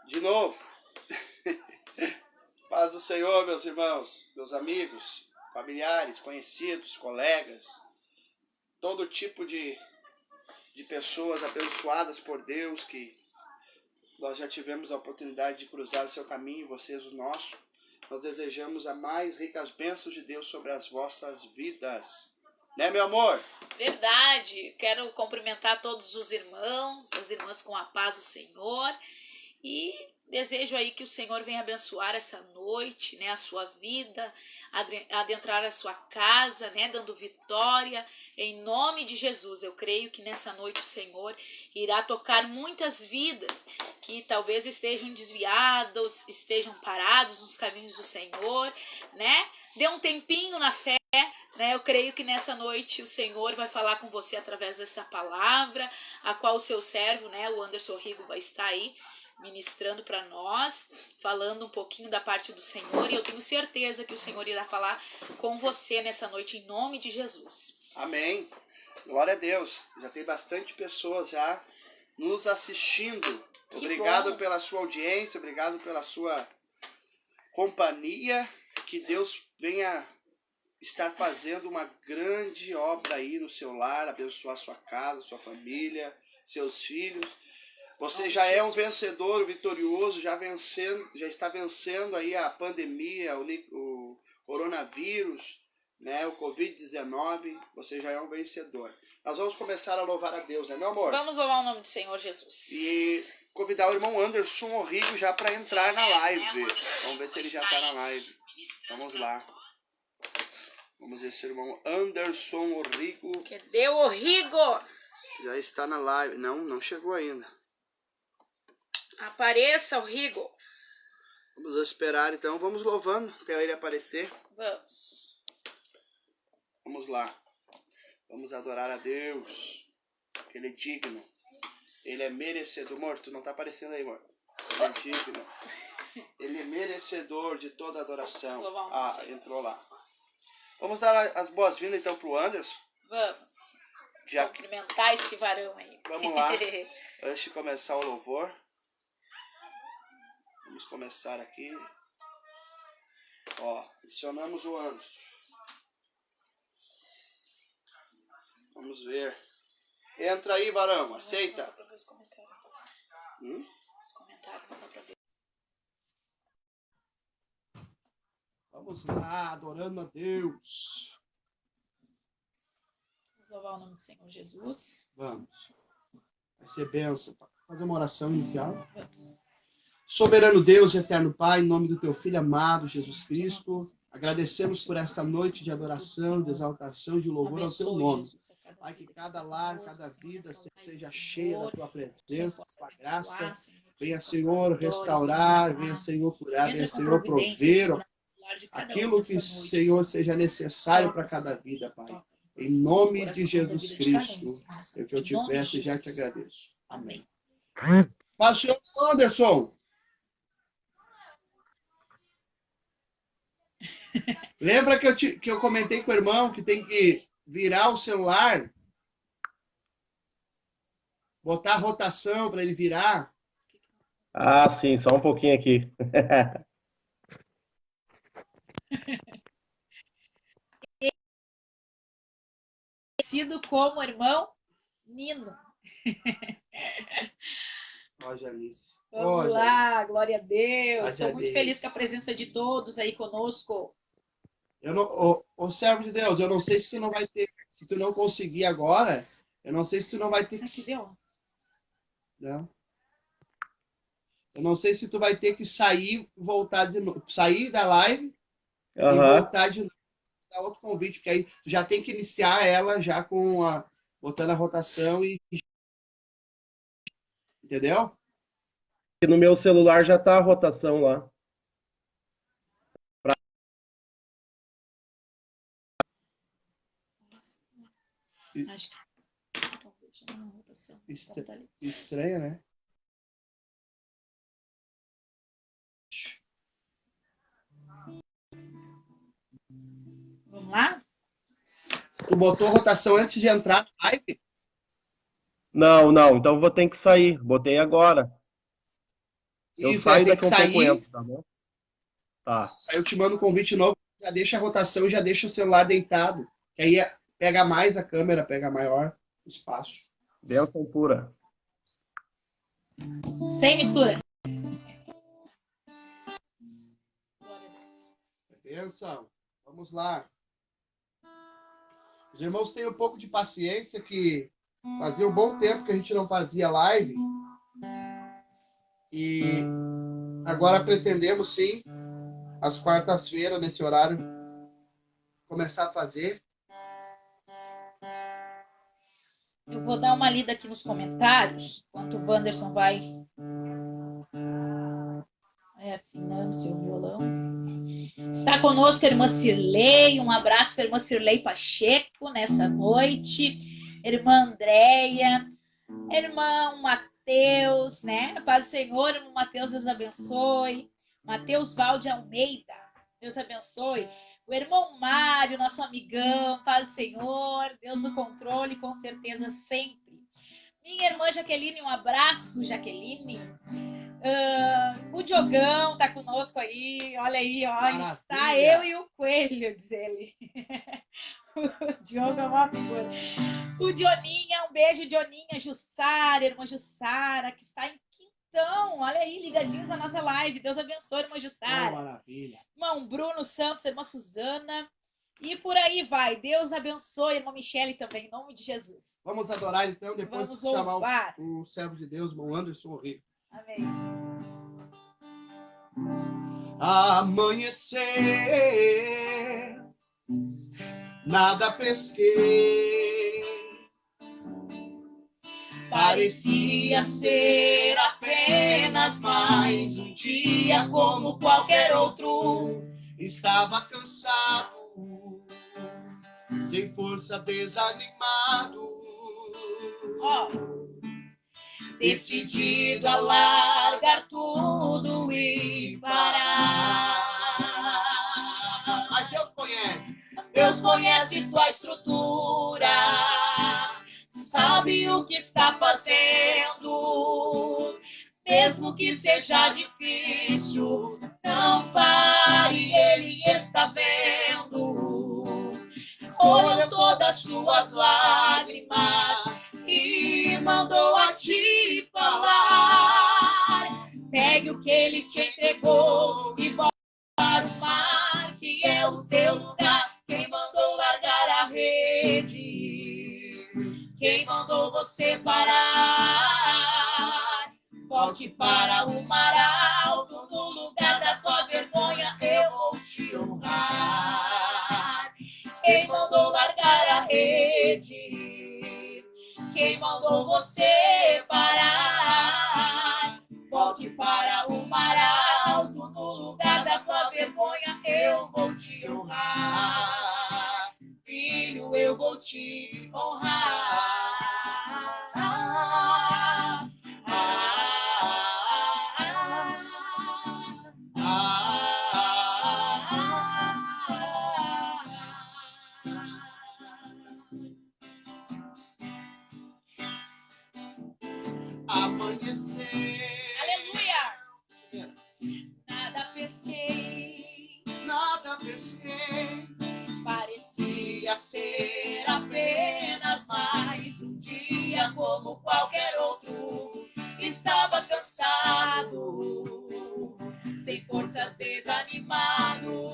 De novo, paz do Senhor, meus irmãos, meus amigos, familiares, conhecidos, colegas, todo tipo de pessoas abençoadas por Deus que nós já tivemos a oportunidade de cruzar o seu caminho, vocês o nosso. Nós desejamos as mais ricas bênçãos de Deus sobre as vossas vidas. Né, meu amor? Verdade. Quero cumprimentar todos os irmãos, as irmãs com a paz do Senhor. E desejo aí que o Senhor venha abençoar essa noite, né, a sua vida, adentrar a sua casa, né, dando vitória. Em nome de Jesus, eu creio que nessa noite o Senhor irá tocar muitas vidas que talvez estejam desviados, estejam parados nos caminhos do Senhor, né? Dê um tempinho na fé. Eu creio que nessa noite o Senhor vai falar com você através dessa palavra, a qual o seu servo, né, o Anderson Rigo, vai estar aí ministrando para nós, falando um pouquinho da parte do Senhor, e eu tenho certeza que o Senhor irá falar com você nessa noite, em nome de Jesus. Amém. Glória a Deus. Já tem bastante pessoas já nos assistindo. Obrigado pela sua audiência, obrigado pela sua companhia. Que Deus venha estar fazendo uma grande obra aí no seu lar, abençoar sua casa, sua família, seus filhos. Você já é um vencedor, vitorioso, já está vencendo aí a pandemia, o coronavírus, né, o Covid-19. Você já é um vencedor. Nós vamos começar a louvar a Deus, né, meu amor? Vamos louvar o nome do Senhor Jesus. E convidar o irmão Anderson Orrigo já para entrar na live. Vamos ver se ele já está na live. Vamos lá. Vamos ver se o irmão Anderson Orrigo... Cadê o Orrigo? Já está na live. Não chegou ainda. Apareça, Orrigo. Vamos esperar, então. Vamos louvando até ele aparecer. Vamos. Vamos lá. Vamos adorar a Deus. Que Ele é digno. Ele é merecedor. Amor, tu não tá aparecendo aí, amor. Ele é digno. Ele é merecedor de toda adoração. Entrou lá. Vamos dar as boas-vindas, então, pro Anderson. Vamos. Cumprimentar esse varão aí. Vamos lá. Antes de começar o louvor. Vamos começar aqui. Ó, adicionamos o Anderson. Vamos ver. Entra aí, varão. Aceita. Não dá pra ver os comentários. Os comentários não dá pra ver. Vamos lá, adorando a Deus. Vamos louvar o nome do Senhor Jesus. Vamos. Vai ser bênção. Fazer uma oração inicial. Vamos. Soberano Deus, eterno Pai, em nome do teu Filho amado, Jesus Cristo, agradecemos por esta noite de adoração, de exaltação, de louvor ao teu nome. Pai, que cada lar, cada vida seja cheia da tua presença, da tua graça. Venha, Senhor, restaurar, venha, Senhor, curar, venha, Senhor, prover aquilo que, Senhor, seja necessário para cada vida, Pai. Em nome de Jesus Cristo, é o que eu te peço e já te agradeço. Amém. Mas, senhor Anderson, lembra que eu comentei com o irmão que tem que virar o celular, botar a rotação para ele virar? Ah, sim, só um pouquinho aqui. Conhecido como irmão Nino. Ó, Janice. Vamos lá, glória a Deus. Estou muito Janice. feliz com a presença de todos aí conosco. Ô, servo de Deus, eu não sei se tu não vai ter, se tu não conseguir agora, eu não sei se tu não vai ter que... Aqui deu. Não. Eu não sei se tu vai ter que sair, voltar de novo, sair da live e voltar de novo, dar outro convite, porque aí tu já tem que iniciar ela já com botando a rotação e... Entendeu? No meu celular já tá a rotação lá. Acho que Estranha, né? Vamos lá? Tu botou rotação antes de entrar na live? Não, então vou ter que sair. Botei agora. Eu Isso, saio tem daqui que um pouco sair. entro, tá bom? Tá. Aí eu te mando um convite novo, já deixa a rotação, já deixa o celular deitado. Que aí pega mais a câmera, pega maior espaço. Bênção pura. Sem mistura. Bênção. Vamos lá. Os irmãos têm um pouco de paciência, que fazia um bom tempo que a gente não fazia live. E agora pretendemos, sim, às quartas-feiras, nesse horário, começar a fazer. Eu vou dar uma lida aqui nos comentários, enquanto o Wanderson vai afinando seu violão. Está conosco a irmã Cirlei, um abraço para a irmã Cirlei Pacheco nessa noite, irmã Andréia, irmão Mateus, né? Paz do Senhor, irmão Mateus, Deus abençoe. Mateus Valde Almeida, Deus abençoe. O irmão Mário, nosso amigão, paz do Senhor, Deus no controle, com certeza sempre. Minha irmã Jaqueline, um abraço, Jaqueline. O Diogão tá conosco aí, olha aí, ó, Maravilha. está eu e o Coelho, diz ele. O Diogo é uma figura. O Dioninha, um beijo, Dioninha, Jussara, irmã Jussara, que está em Quintão, olha aí, ligadinhos na nossa live, Deus abençoe, irmã Jussara. Maravilha. Irmão Bruno Santos, irmã Suzana, e por aí vai, Deus abençoe, irmã Michele também, em nome de Jesus. Vamos adorar, então, depois Vamos de chamar louvar. o servo de Deus, o Anderson Horrível. Amém. Amanhecer, nada pesquei, parecia ser apenas mais um dia como qualquer outro. Estava cansado, sem força, desanimado, decidido a largar tudo e parar. Mas Deus conhece tua estrutura, sabe o que está fazendo, mesmo que seja difícil, não pare, Ele está vendo. Olhou todas as suas lágrimas e mandou a te falar. Pegue o que Ele te entregou e volte para o mar, que é o seu lugar. Quem mandou largar a rede? Quem mandou você parar? Volte para o mar alto, no lugar da tua vergonha eu vou te honrar. Quem mandou largar a rede? Quem mandou você parar? Volte para o mar alto, no lugar da tua vergonha eu vou te honrar. Filho, eu vou te honrar. Amanhecer. Aleluia! Nada pesquei, parecia ser apenas mais um dia como qualquer outro. Estava cansado, sem forças, desanimado,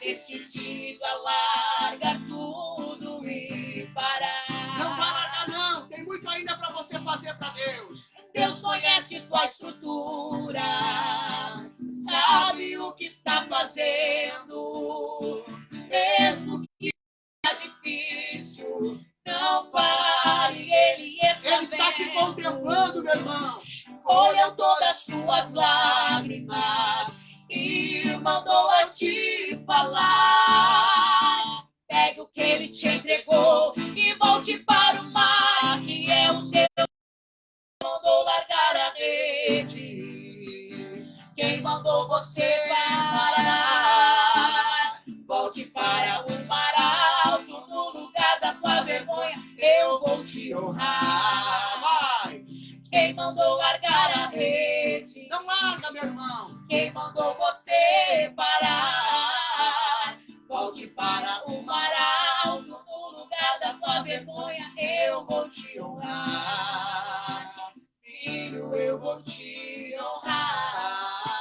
decidido a largar tudo e parar. Não vai largar, não. Tem muito ainda para você fazer para Deus. Deus conhece tua estrutura, sabe o que está fazendo, mesmo que seja difícil, não pare, Ele está te contemplando, meu irmão. Olhou todas as suas lágrimas e mandou a te falar. Pegue o que Ele te entregou e volte para o mar, que é o seu. Mandou largar a rede. Quem mandou você parar? Volte para o mar alto, no lugar da tua vergonha eu vou te honrar. Quem mandou largar a rede? Não larga, meu irmão. Quem mandou você parar? Volte para o mar alto, no lugar da tua vergonha, eu vou te honrar. Filho, eu vou te honrar.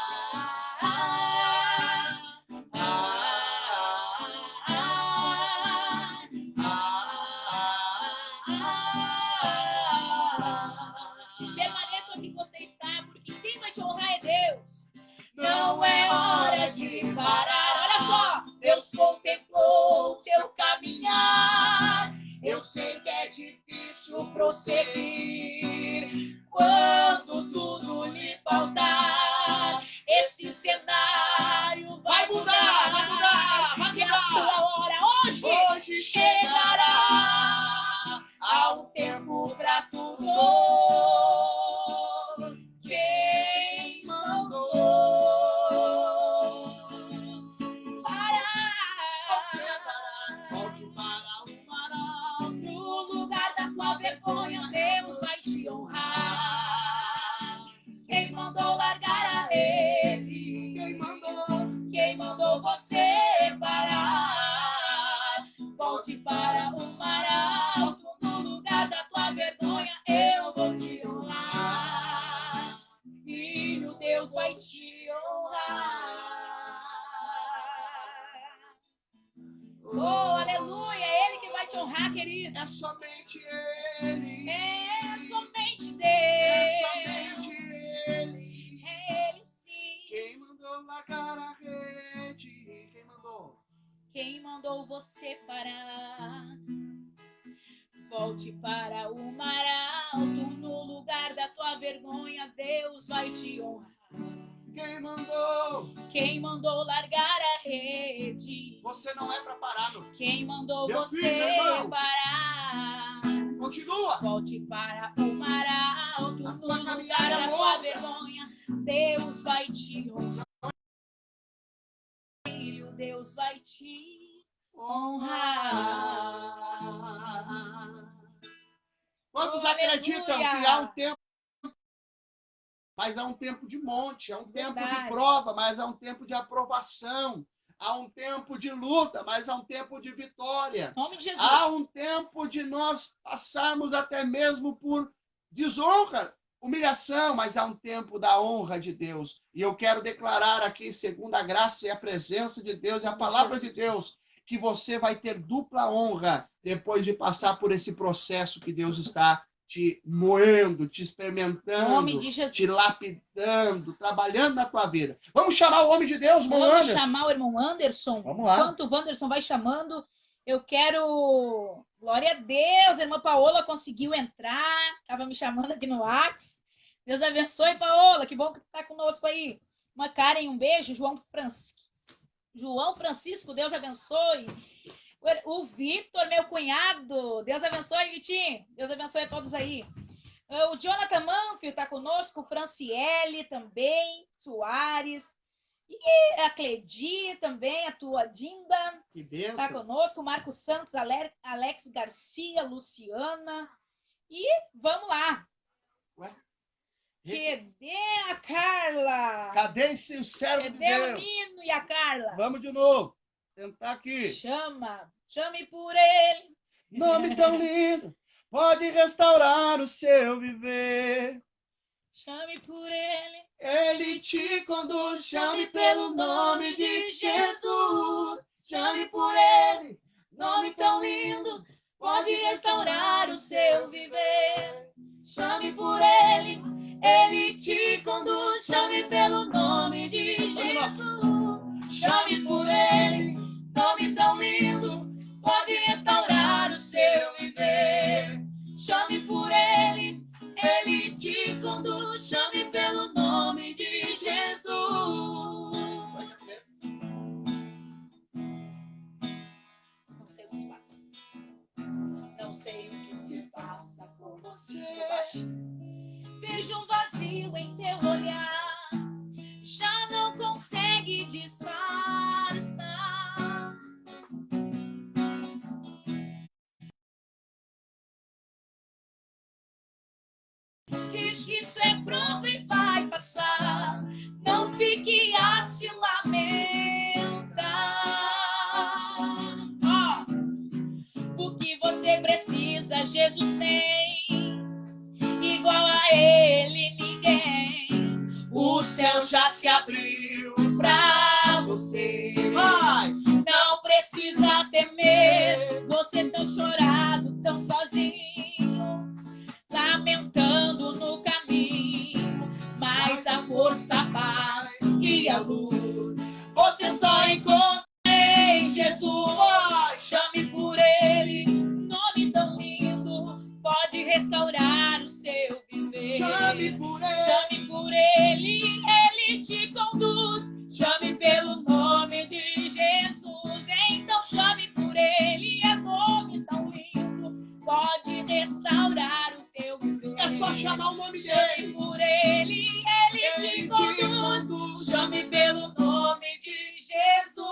Permaneça onde você está, porque quem vai te honrar é Deus. Não é hora de parar. Olha só, Deus contemplou o teu caminhar. Eu sei que é difícil prosseguir quando tudo lhe faltar. esse cenário vai mudar, vai mudar, vai E a mudar. sua hora hoje Hoje chegará ao tempo pra tudo. Quem mandou você parar? Volte para o mar alto. No lugar da tua vergonha, Deus vai te honrar. Quem mandou largar a rede? Quem mandou você parar? Volte para o mar alto. No lugar da tua vergonha, eu vou te honrar. Filho, Deus vai te honrar. Oh, aleluia! É Ele que vai te honrar, querido. É somente Ele. É somente É Deus. somente Ele. É Ele sim. Quem mandou largar a rede? Quem mandou? Quem mandou você parar? Volte para o mar alto. No lugar da tua vergonha, Deus vai te honrar. Quem mandou? Quem mandou largar a rede? Você não é para parar, meu filho. Quem mandou Meu você filho, meu irmão. parar? Continua. Volte para o mar alto. A No tua lugar caminhada é da tua longa. vergonha, Deus vai te honrar. Filho, Deus vai te honrar. Quantos Oh, acreditam aleluia. que há um tempo, mas há um tempo de monte, há um tempo de Verdade. prova, mas há um tempo de aprovação, há um tempo de luta, mas há um tempo de vitória. Em nome de Jesus. Há um tempo de nós passarmos até mesmo por desonra, humilhação, mas há um tempo da honra de Deus. E eu quero declarar aqui, segundo a graça e a presença de Deus e a palavra de Deus, que você vai ter dupla honra depois de passar por esse processo que Deus está te moendo, te Em experimentando, nome de Jesus. te lapidando, trabalhando na tua vida. Vamos chamar o homem de Deus, irmão Vamos Anderson. chamar o irmão Anderson. Vamos lá. Enquanto o Wanderson vai chamando, eu quero... Glória a Deus, a irmã Paola conseguiu entrar. Estava me chamando aqui no WhatsApp. Deus abençoe, Paola. Que bom que tu está conosco aí. Uma Karen, um beijo. João Francisco, Deus abençoe. O Vitor, meu cunhado. Deus abençoe, Vitinho. Deus abençoe a todos aí. O Jonathan Manfio está conosco. Franciele também. Soares. E a Cledi também, a tua Dinda. Que bênção. Está conosco. Marcos Santos, Alex Garcia, Luciana. E vamos lá. Ué? Cadê a Carla? Cadê esse servo de Cadê o Deus? Nino e a Carla? Vamos de novo. Tentar aqui. Chame por ele. Nome tão lindo, pode restaurar o seu viver. Chame por ele. Ele te conduz, chame pelo nome de Jesus. Chame por ele, Nome tão lindo, pode restaurar o seu viver. Chame por ele, ele te conduz. Chame pelo nome de Jesus. Chame por ele, nome tão lindo, pode restaurar o seu viver. Chame por ele, ele te conduz. Chame pelo nome de Jesus. Não sei o que se passa. Não sei o que se passa com você. Vejo um vazio em teu olhar. Já não consegue disfarçar. Diz que isso é prova e vai passar. Não fique a se lamentar. O que você precisa, Jesus tem. Igual a ele, ninguém. O céu já se abriu pra você. Vai! Não precisa temer. Você tão chorado, tão sozinho, lamentando no caminho. Mas a força, a paz e a luz você só encontra em Jesus. Chame por ele, nome tão lindo, pode restaurar o seu viver. Chame por ele. Chame por ele, ele te conduz. Chame pelo nome de Jesus. Então chame por ele, é nome tão lindo, pode restaurar o teu viver. É só chamar o nome Chame dele. por ele, ele te conduz. Chame pelo nome de Jesus.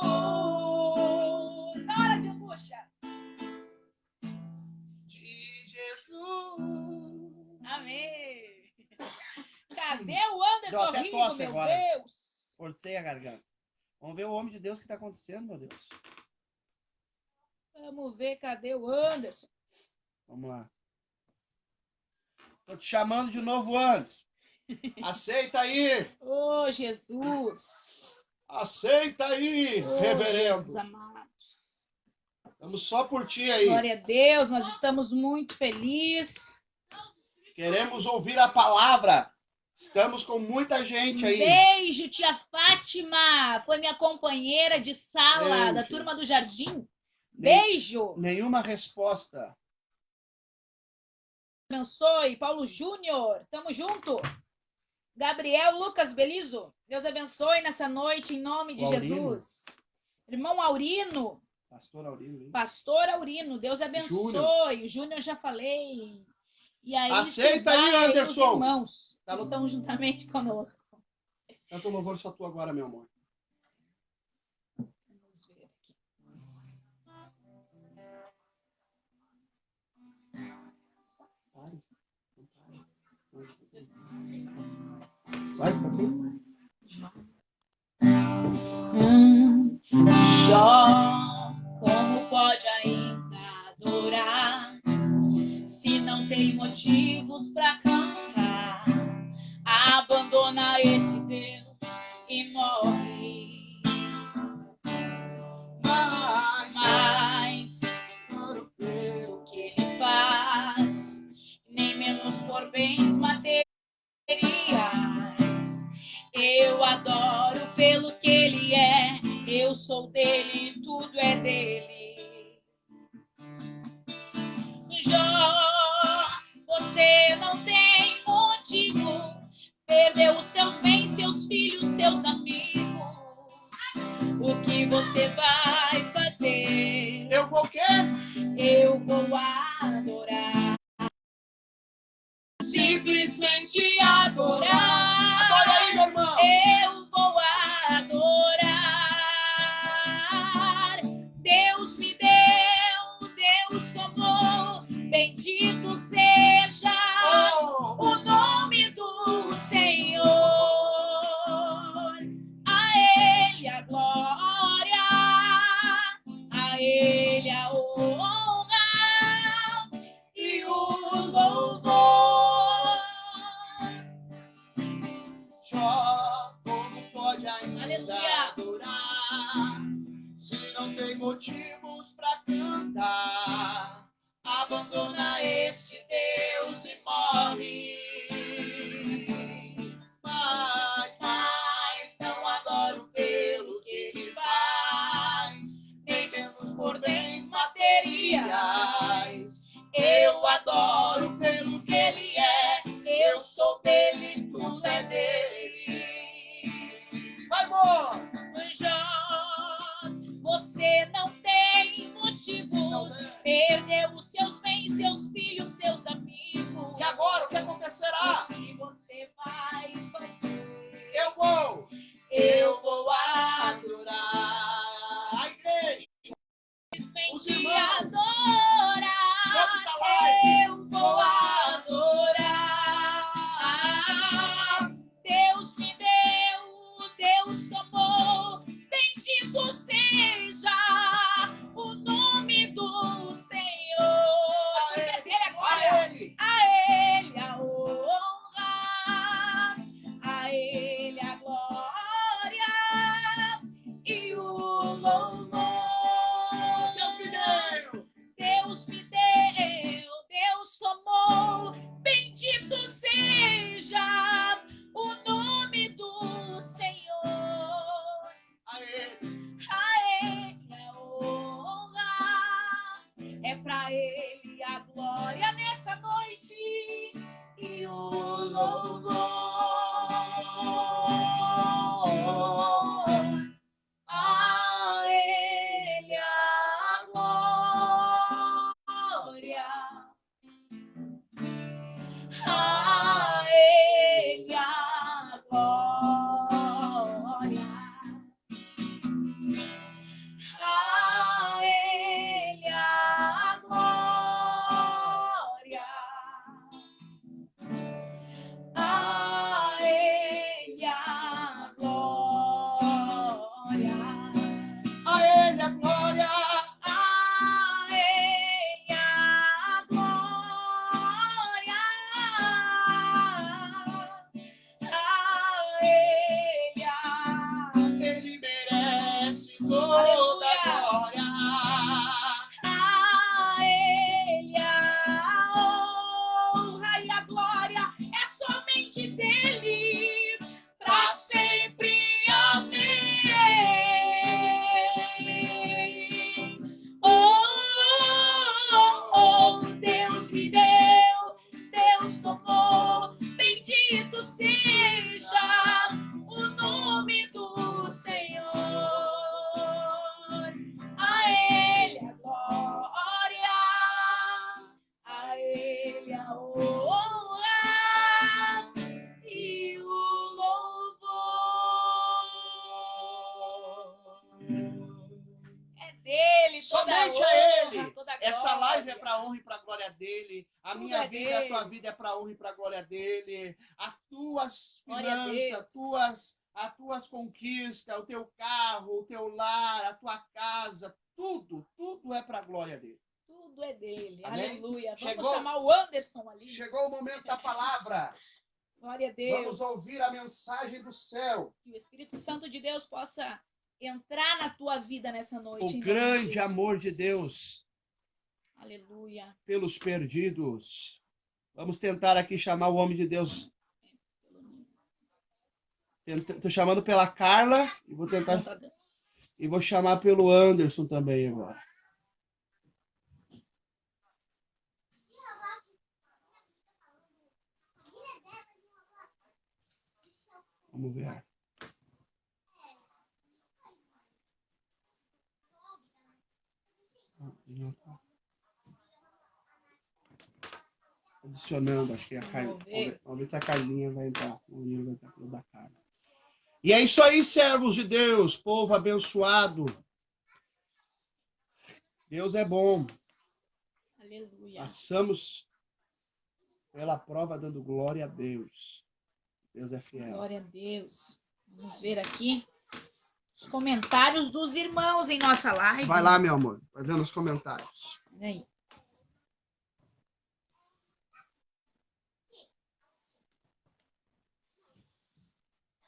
Na hora de angústia. De Jesus. Amém. Cadê o Deu Anderson até Rigo, tosse meu agora. Deus? Forcei a garganta. Vamos ver o homem de Deus que está acontecendo, meu Deus. Vamos ver, cadê o Anderson? Vamos lá. Tô te chamando de novo, Anderson. Aceita aí. Ô, Jesus. Aceita aí, Ô, reverendo. Jesus amado. Estamos só por ti aí. Glória a Deus, nós estamos muito felizes. Queremos ouvir a palavra. Estamos com muita gente aí. Beijo, tia Fátima. Foi minha companheira de sala da Beijo. turma do Jardim. Nem- Beijo. Nenhuma resposta. Abençoe. Paulo Júnior, tamo junto. Gabriel Lucas Belizo, Deus abençoe nessa noite em nome de O Aurino. Jesus. Irmão Aurino, Pastor Aurino. pastor Aurino, Deus abençoe. O Júnior já falei. E aí, Aceita se aí, vai, Anderson. Os irmãos Tá no- estão juntamente conosco. Canta o louvor só tu agora, meu amor. Vamos ver aqui. Pare. Vai, um pouquinho. Jó, como pode ainda adorar se não tem motivos para cantar? Abandona esse Deus e morre. Mas o que ele faz, nem menos por bens materiais. Eu adoro pelo que ele é, eu sou dele, tudo é dele. Jó, você não tem motivo, perdeu os seus bens, seus filhos, seus amigos. O que você vai fazer? Eu vou o quê? Eu vou adorar. Simplesmente adorar. Adora aí, meu irmão. Eu vou adorar. Deus me deu, Deus somou. Bendito seja Oh. o nome do Senhor. A Ele a glória, a Ele a honra e o louvor. Jó, como pode ainda Aleluia. adorar se não tem motivos pra cantar? Abandona esse Deus e morre. Mas não adoro pelo que ele faz, nem menos por bens materiais. Eu adoro pelo que ele é, eu sou dele, tudo é dele. Vai, amor! Jó, você não tem motivos, perdeu os seus bens, seus filhos, seus amigos. E agora, o que acontecerá? O que você vai fazer? Eu vou adorar a igreja. Os Simplesmente irmãos. adorar. Vamos da live. Eu vou adorar. para honra e para glória dele. A Tudo minha é vida e a tua dele. vida é para honra e para glória dele. As tuas Glória a finanças, Deus. as tuas conquistas, o teu carro, o teu lar, a tua casa, tudo é para a glória dele. Tudo é dele. Amém? Aleluia. Vamos Chegou- chamar o Anderson ali. Chegou o momento da palavra. Glória a Deus. Vamos ouvir a mensagem do céu. Que o Espírito Santo de Deus possa entrar na tua vida nessa noite. O em nome de grande Jesus. amor de Deus Aleluia. pelos perdidos. Vamos tentar aqui chamar o homem de Deus. Estou chamando pela Carla e vou tentar Tá dando. e vou chamar pelo Anderson também agora. Vamos ver. Adicionando, acho que a Carla. Vamos ver se a Carlinha vai entrar. O Nilo vai entrar pelo da Carla. E é isso aí, servos de Deus, povo abençoado. Deus é bom. Aleluia. Passamos pela prova dando glória a Deus. Deus é fiel. Glória a Deus. Vamos ver aqui os comentários dos irmãos em nossa live. Vai lá, meu amor, fazendo os comentários. Aí.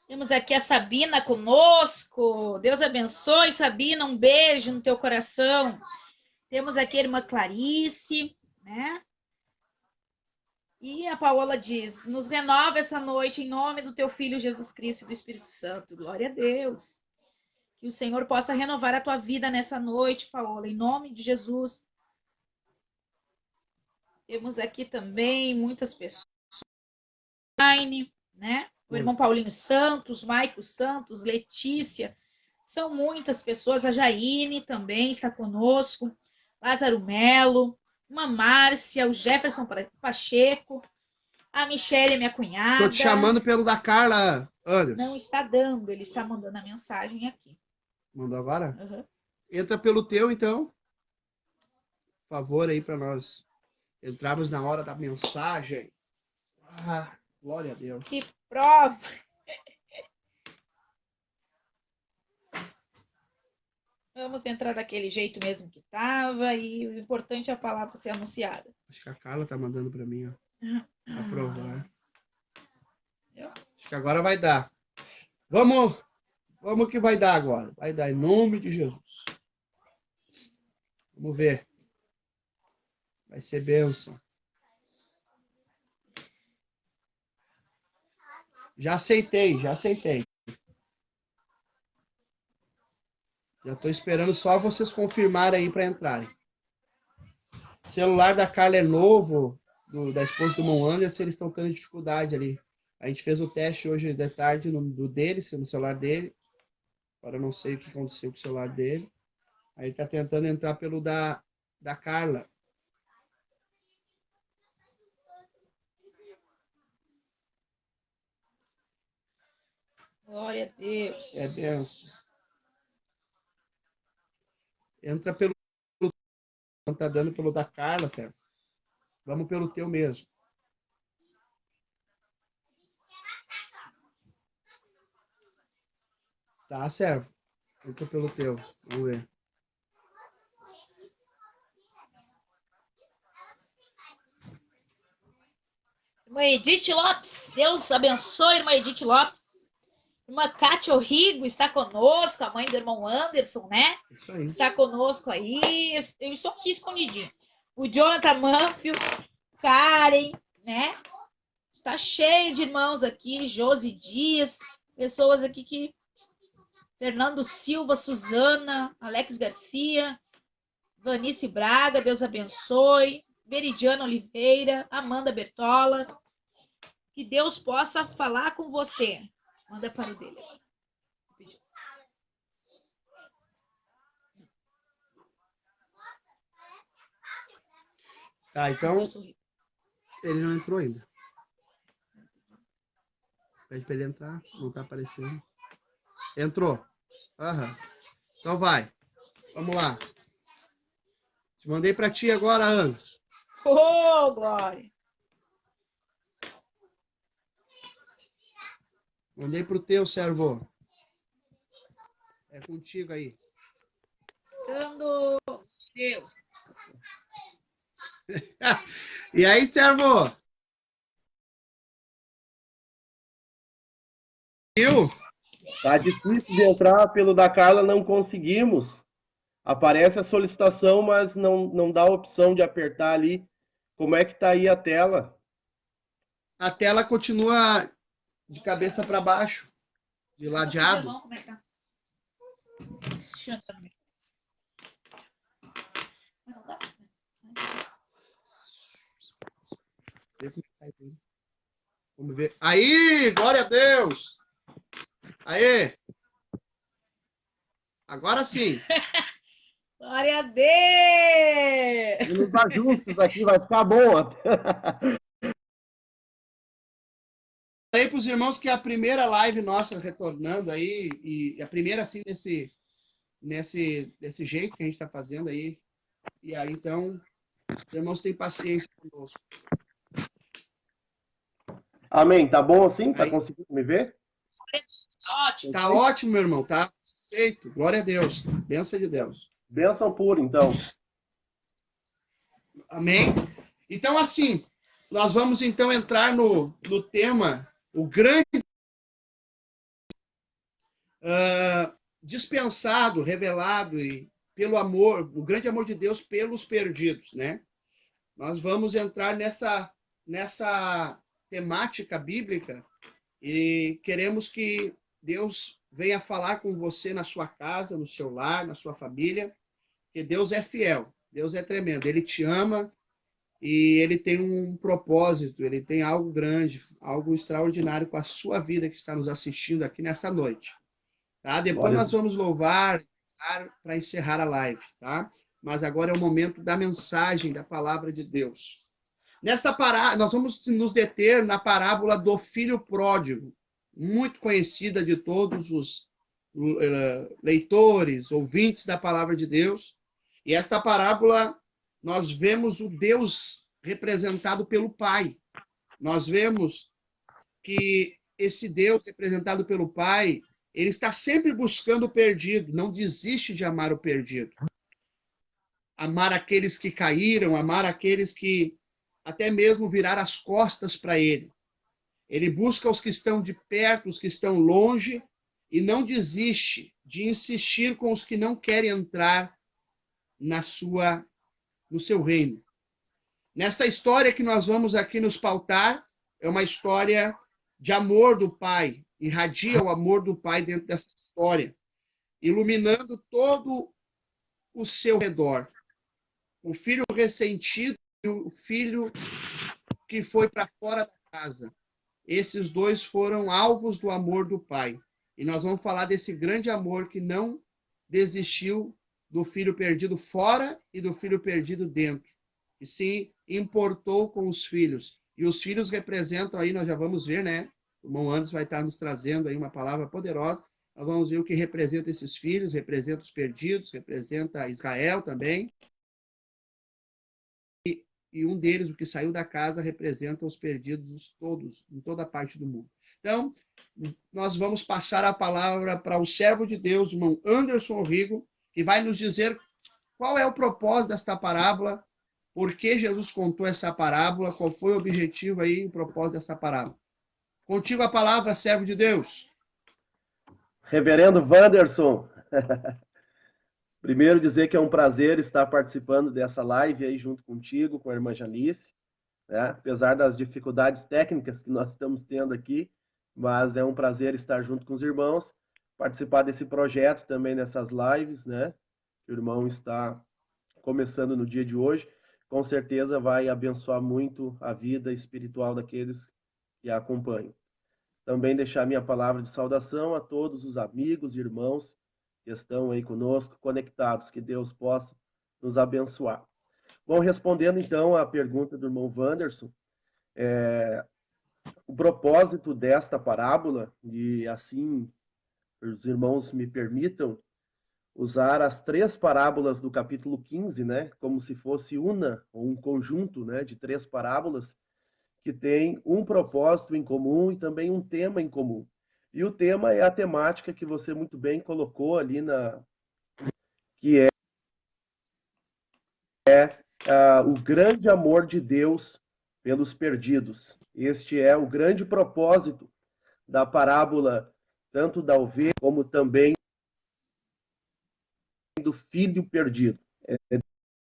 Temos aqui a Sabina conosco. Deus abençoe, Sabina. Um beijo no teu coração. Temos aqui a irmã Clarice, né? E a Paola diz: nos renova essa noite em nome do teu Filho Jesus Cristo e do Espírito Santo. Glória a Deus. Que o Senhor possa renovar a tua vida nessa noite, Paola, em nome de Jesus. Temos aqui também muitas pessoas online, né? O irmão Paulinho Santos, Maico Santos, Letícia. São muitas pessoas. A Jaine também está conosco. Lázaro Melo, uma Márcia, o Jefferson Pacheco, a Michele, minha cunhada. Estou te chamando pelo da Carla, Anderson. Não está dando, ele está mandando a mensagem aqui. Mandou agora? Uhum. Entra pelo teu, então. Por favor, aí, para nós entrarmos na hora da mensagem. Ah, glória a Deus. Que prova! Vamos entrar daquele jeito mesmo que estava, e o importante é a palavra ser anunciada. Acho que a Carla tá mandando para mim, ó. Aprovar. Acho que agora vai dar. Vamos que vai dar agora. Vai dar em nome de Jesus. Vamos ver. Vai ser bênção. Já aceitei. Já estou esperando só vocês confirmarem aí para entrarem. O celular da Carla é novo, da esposa do irmão Anderson, eles estão tendo dificuldade ali. A gente fez o teste hoje de tarde no celular dele. Agora eu não sei o que aconteceu com o celular dele. Aí ele está tentando entrar pelo da Carla. Glória a Deus. É benção. Entra pelo... Não tá dando pelo da Carla, certo? Vamos pelo teu mesmo. Tá, servo. Entra pelo teu. Vamos ver. Irmã Edith Lopes, Deus abençoe, irmã Edith Lopes. Irmã Cátia Orrigo está conosco, a mãe do irmão Anderson, né? Isso aí. Está conosco aí. Eu estou aqui escondidinho. O Jonathan Manfield, Karen, né? Está cheio de irmãos aqui, Josi Dias, pessoas aqui que... Fernando Silva, Suzana, Alex Garcia, Vanice Braga, Deus abençoe, Veridiana Oliveira, Amanda Bertola. Que Deus possa falar com você. Manda para o dele. Tá, então ele não entrou ainda. Pede para ele entrar, não tá aparecendo. Entrou. Aham. Então vai. Vamos lá. Te mandei para ti agora, Anderson. Oh, glória. Mandei pro teu, servo. É contigo aí. Dando Deus. E aí, servo? Viu? Tá difícil de entrar pelo da Carla, não conseguimos. Aparece a solicitação, mas não dá a opção de apertar ali. Como é que tá aí a tela? A tela continua de cabeça para baixo, de ladeado. Como é que tá? Deixa eu também. Não dá. Vamos ver. Aí, glória a Deus! Aí! Agora sim. Glória a Deus! E nos ajustes aqui vai ficar bom. Falei para os irmãos que é a primeira live nossa retornando aí, e a primeira assim desse jeito que a gente está fazendo aí. E aí, então, os irmãos têm paciência conosco. Amém. Tá bom assim? Tá Aí, conseguindo me ver? Ótimo. tá ótimo, meu irmão, tá? Aceito. Glória a Deus. Bênção de Deus. Bênção pura, então. Amém? Então, assim, nós vamos então entrar no tema, o grande dispensado, revelado e pelo amor, o grande amor de Deus pelos perdidos, né? Nós vamos entrar nessa temática bíblica e queremos que Deus venha falar com você na sua casa, no seu lar, na sua família, porque Deus é fiel, Deus é tremendo, Ele te ama e Ele tem um propósito, Ele tem algo grande, algo extraordinário com a sua vida que está nos assistindo aqui nessa noite. Tá? Depois nós vamos louvar para encerrar a live, tá? Mas agora é o momento da mensagem, da palavra de Deus. Nesta parábola, nós vamos nos deter na parábola do filho pródigo, muito conhecida de todos os leitores, ouvintes da palavra de Deus. E esta parábola, nós vemos o Deus representado pelo Pai. Nós vemos que esse Deus representado pelo Pai, ele está sempre buscando o perdido, não desiste de amar o perdido. Amar aqueles que caíram, amar aqueles que até mesmo virar as costas para ele. Ele busca os que estão de perto, os que estão longe, e não desiste de insistir com os que não querem entrar no seu reino. Nesta história que nós vamos aqui nos pautar, é uma história de amor do Pai, irradia o amor do Pai dentro dessa história, iluminando todo o seu redor. O filho ressentido e o filho que foi para fora da casa. Esses dois foram alvos do amor do Pai. E nós vamos falar desse grande amor que não desistiu do filho perdido fora e do filho perdido dentro. E sim, importou com os filhos. E os filhos representam aí, nós já vamos ver, né? O irmão Anderson vai estar nos trazendo aí uma palavra poderosa. Nós vamos ver o que representa esses filhos, representa os perdidos, representa Israel também. E um deles, o que saiu da casa, representa os perdidos todos, em toda parte do mundo. Então, nós vamos passar a palavra para o servo de Deus, o irmão Anderson Rigo, que vai nos dizer qual é o propósito desta parábola, por que Jesus contou essa parábola, qual foi o objetivo aí, o propósito dessa parábola. Contigo a palavra, servo de Deus. Reverendo Wanderson, primeiro dizer que é um prazer estar participando dessa live aí junto contigo, com a irmã Janice, né? Apesar das dificuldades técnicas que nós estamos tendo aqui, mas é um prazer estar junto com os irmãos, participar desse projeto também nessas lives, né? Que o irmão está começando no dia de hoje, com certeza vai abençoar muito a vida espiritual daqueles que a acompanham. Também deixar minha palavra de saudação a todos os amigos e irmãos que estão aí conosco, conectados, que Deus possa nos abençoar. Bom, respondendo então à pergunta do irmão Wanderson, o propósito desta parábola, e assim os irmãos me permitam, usar as 3 parábolas do capítulo 15, né, como se fosse um conjunto, né, de 3 parábolas que tem um propósito em comum e também um tema em comum. E o tema é a temática que você muito bem colocou ali que é o grande amor de Deus pelos perdidos. Este é o grande propósito da parábola, tanto da ovelha como também do filho perdido. É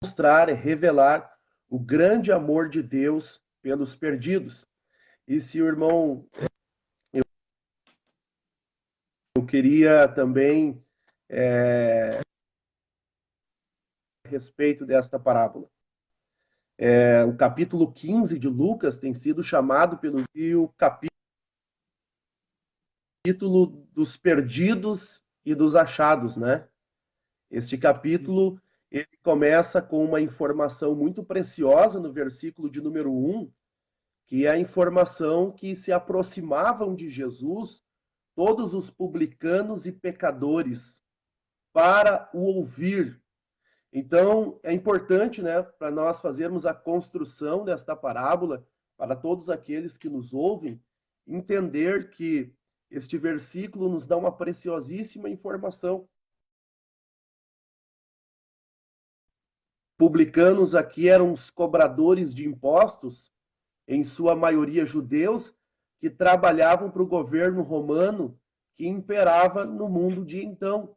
mostrar, é revelar o grande amor de Deus pelos perdidos. E se o irmão, eu queria também a respeito desta parábola. O capítulo 15 de Lucas tem sido chamado pelo capítulo dos perdidos e dos achados, né? Este capítulo ele começa com uma informação muito preciosa no versículo de número 1, que é a informação que se aproximavam de Jesus todos os publicanos e pecadores para o ouvir. Então, é importante, né, para nós fazermos a construção desta parábola, para todos aqueles que nos ouvem, entender que este versículo nos dá uma preciosíssima informação. Publicanos aqui eram os cobradores de impostos, em sua maioria judeus, que trabalhavam para o governo romano que imperava no mundo de então.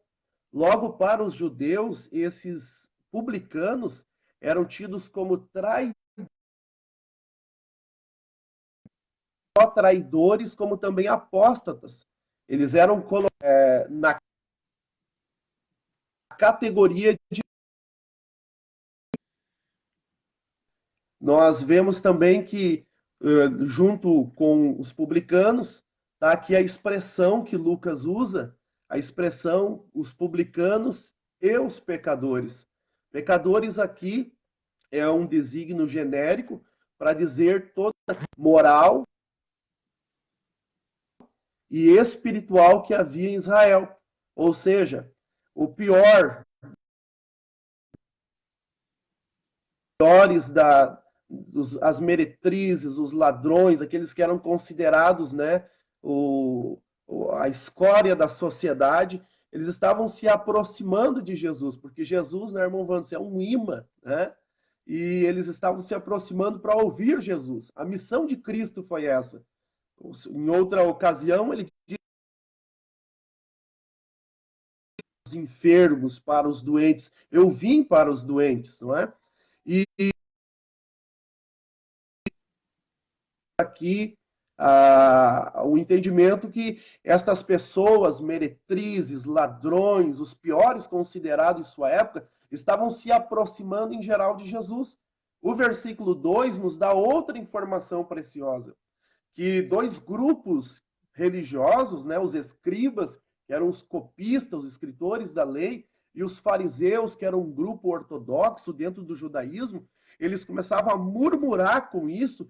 Logo, para os judeus, esses publicanos eram tidos como traidores, como também apóstatas. Eles eram na categoria de. Nós vemos também que, junto com os publicanos, está aqui a expressão que Lucas usa, a expressão os publicanos e os pecadores. Pecadores aqui é um desígnio genérico para dizer toda moral e espiritual que havia em Israel. Ou seja, o piores as meretrizes, os ladrões, aqueles que eram considerados, né, a escória da sociedade, eles estavam se aproximando de Jesus, porque Jesus, né, irmão Vance, é um imã, né? E eles estavam se aproximando para ouvir Jesus. A missão de Cristo foi essa. Em outra ocasião, ele diz os enfermos, para os doentes. Eu vim para os doentes, não é? E aqui o entendimento que estas pessoas, meretrizes, ladrões, os piores considerados em sua época, estavam se aproximando em geral de Jesus. O versículo 2 nos dá outra informação preciosa, que 2 grupos religiosos, né, os escribas, que eram os copistas, os escritores da lei, e os fariseus, que eram um grupo ortodoxo dentro do judaísmo, eles começavam a murmurar com isso,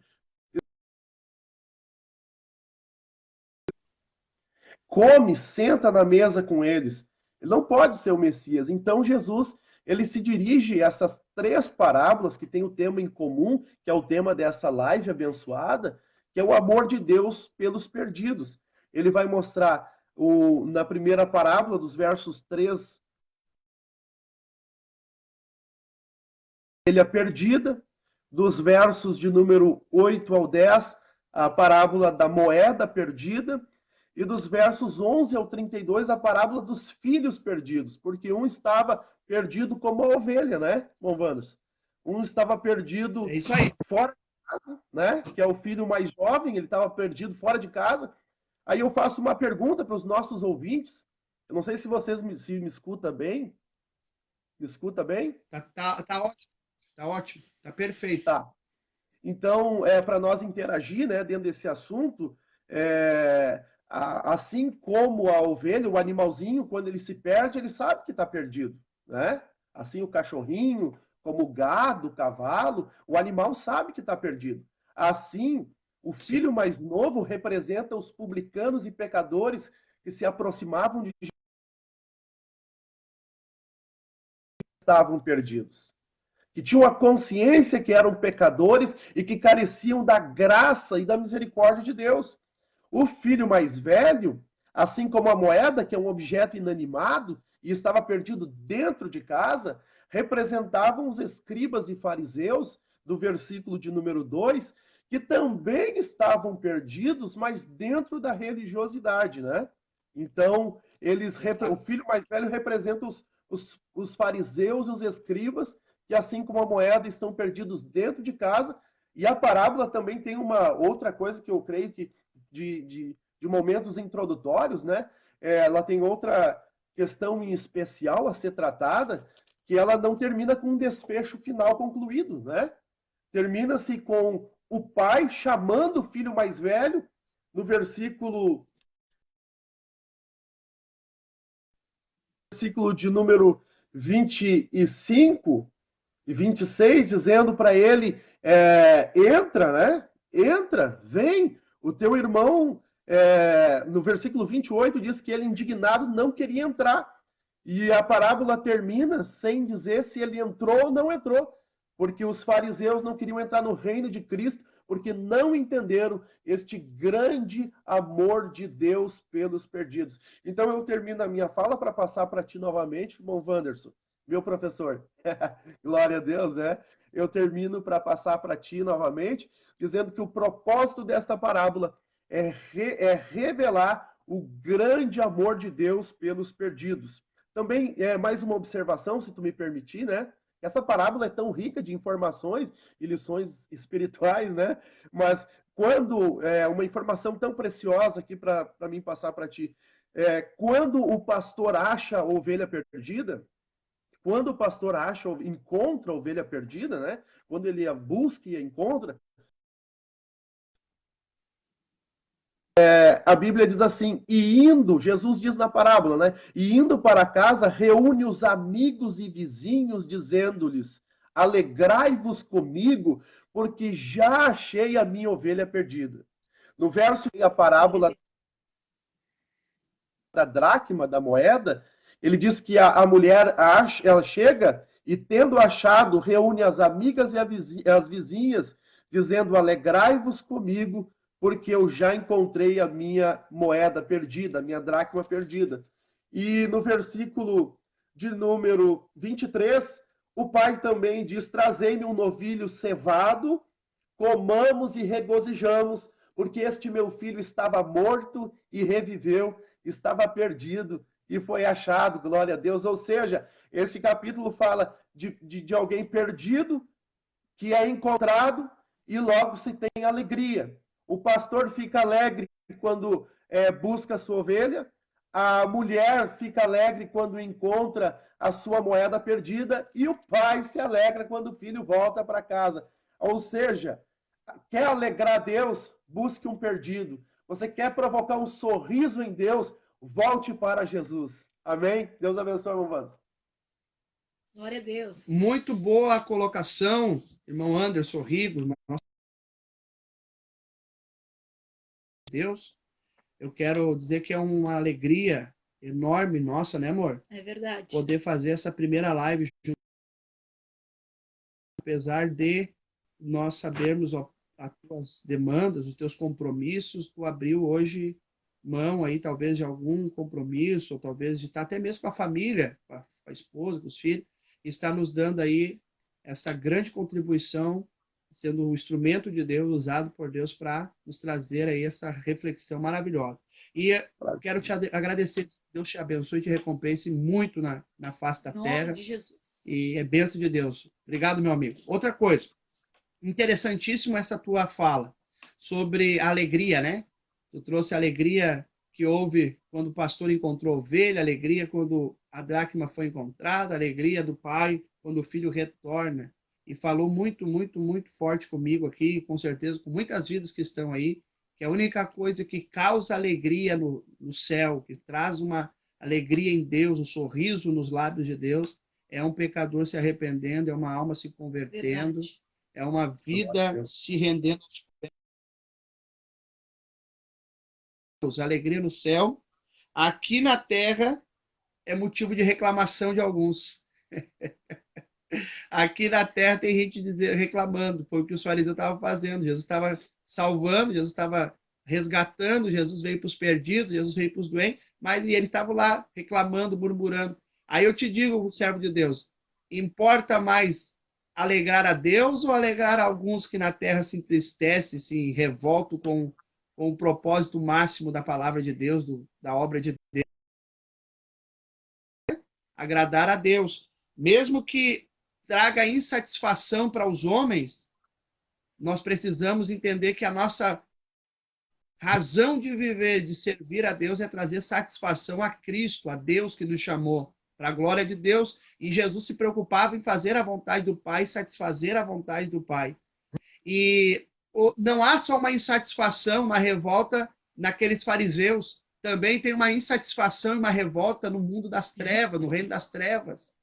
come, senta na mesa com eles. Ele não pode ser o Messias. Então Jesus, ele se dirige a essas 3 parábolas que têm o tema em comum, que é o tema dessa live abençoada, que é o amor de Deus pelos perdidos. Ele vai mostrar na primeira parábola, dos versos 3, a perdida, dos versos de número 8 ao 10, a parábola da moeda perdida, e dos versos 11 ao 32, a parábola dos filhos perdidos, porque um estava perdido como a ovelha, né, Monvanos? Um estava perdido fora de casa, né, que é o filho mais jovem, ele estava perdido fora de casa. Aí eu faço uma pergunta para os nossos ouvintes, eu não sei se vocês me escutam bem. Me escuta bem? Tá ótimo, tá ótimo, tá perfeito. Tá. Então, para nós interagir, né, dentro desse assunto, assim como a ovelha, o animalzinho, quando ele se perde, ele sabe que está perdido, né? Assim o cachorrinho, como o gado, o cavalo, o animal sabe que está perdido. Assim, o filho mais novo representa os publicanos e pecadores que se aproximavam de estavam perdidos, que tinham a consciência que eram pecadores e que careciam da graça e da misericórdia de Deus. O filho mais velho, assim como a moeda, que é um objeto inanimado e estava perdido dentro de casa, representavam os escribas e fariseus, do versículo de número 2, que também estavam perdidos, mas dentro da religiosidade, né? Então, o filho mais velho representa os fariseus e os escribas, que assim como a moeda estão perdidos dentro de casa. E a parábola também tem uma outra coisa que eu creio que de momentos introdutórios, né? Ela tem outra questão em especial a ser tratada, que ela não termina com um desfecho final concluído, né? Termina-se com o pai chamando o filho mais velho, no versículo de número 25 e 26, dizendo para ele, entra, né? Entra, vem. O teu irmão, no versículo 28, diz que ele, indignado, não queria entrar. E a parábola termina sem dizer se ele entrou ou não entrou, porque os fariseus não queriam entrar no reino de Cristo, porque não entenderam este grande amor de Deus pelos perdidos. Então eu termino a minha fala para passar para ti novamente, irmão Wanderson, meu professor. Glória a Deus, né? Eu termino para passar para ti novamente, dizendo que o propósito desta parábola é revelar o grande amor de Deus pelos perdidos. Também, mais uma observação, se tu me permitir, né? Essa parábola é tão rica de informações e lições espirituais, né? Mas quando, uma informação tão preciosa aqui para mim passar para ti, quando o pastor acha a ovelha perdida, quando o pastor acha, encontra a ovelha perdida, né? Quando ele a busca e a encontra, a Bíblia diz assim, e indo, Jesus diz na parábola, né? E indo para casa, reúne os amigos e vizinhos, dizendo-lhes, alegrai-vos comigo, porque já achei a minha ovelha perdida. No verso a parábola da dracma, da moeda, ele diz que a mulher, ela chega e, tendo achado, reúne as amigas e as vizinhas, dizendo, alegrai-vos comigo, porque eu já encontrei a minha moeda perdida, a minha dracma perdida. E no versículo de número 23, o pai também diz, trazei-me um novilho cevado, comamos e regozijamos, porque este meu filho estava morto e reviveu, estava perdido e foi achado, glória a Deus. Ou seja, esse capítulo fala de alguém perdido que é encontrado e logo se tem alegria. O pastor fica alegre quando busca a sua ovelha, a mulher fica alegre quando encontra a sua moeda perdida e o pai se alegra quando o filho volta para casa. Ou seja, quer alegrar Deus? Busque um perdido. Você quer provocar um sorriso em Deus? Volte para Jesus. Amém? Deus abençoe, irmão Vanzo. Glória a Deus. Muito boa a colocação, irmão Anderson Rigo, nosso Deus. Eu quero dizer que é uma alegria enorme nossa, né, amor? É verdade. Poder fazer essa primeira live junto. Apesar de nós sabermos as tuas demandas, os teus compromissos, tu abriu hoje mão aí, talvez, de algum compromisso, ou talvez de estar até mesmo com a família, com a esposa, com os filhos, e está nos dando aí essa grande contribuição, sendo um instrumento de Deus, usado por Deus para nos trazer aí essa reflexão maravilhosa. E quero te agradecer, Deus te abençoe e te recompense muito na face da terra. Em nome de Jesus. E é bênção de Deus. Obrigado, meu amigo. Outra coisa, interessantíssimo essa tua fala sobre a alegria, né? Tu trouxe a alegria que houve quando o pastor encontrou a ovelha, a alegria quando a dracma foi encontrada, a alegria do pai quando o filho retorna. E falou muito, muito, muito forte comigo aqui, com certeza, com muitas vidas que estão aí, que a única coisa que causa alegria no céu, que traz uma alegria em Deus, um sorriso nos lábios de Deus, é um pecador se arrependendo, é uma alma se convertendo, verdade. É uma vida se rendendo aos pés. Alegria no céu. Aqui na terra é motivo de reclamação de alguns. Aqui na terra tem gente reclamando, foi o que os fariseus estavam fazendo. Jesus estava salvando, Jesus estava resgatando, Jesus veio para os perdidos, Jesus veio para os doentes, mas eles estavam lá reclamando, murmurando. Aí eu te digo, servo de Deus, importa mais alegrar a Deus ou alegrar alguns que na terra se entristecem, se revoltam com o propósito máximo da palavra de Deus, da obra de Deus? Agradar a Deus. Mesmo que traga insatisfação para os homens, nós precisamos entender que a nossa razão de viver, de servir a Deus, é trazer satisfação a Cristo, a Deus que nos chamou, para a glória de Deus. E Jesus se preocupava em fazer a vontade do Pai, satisfazer a vontade do Pai. E não há só uma insatisfação, uma revolta naqueles fariseus, também tem uma insatisfação e uma revolta no mundo das trevas, no reino das trevas.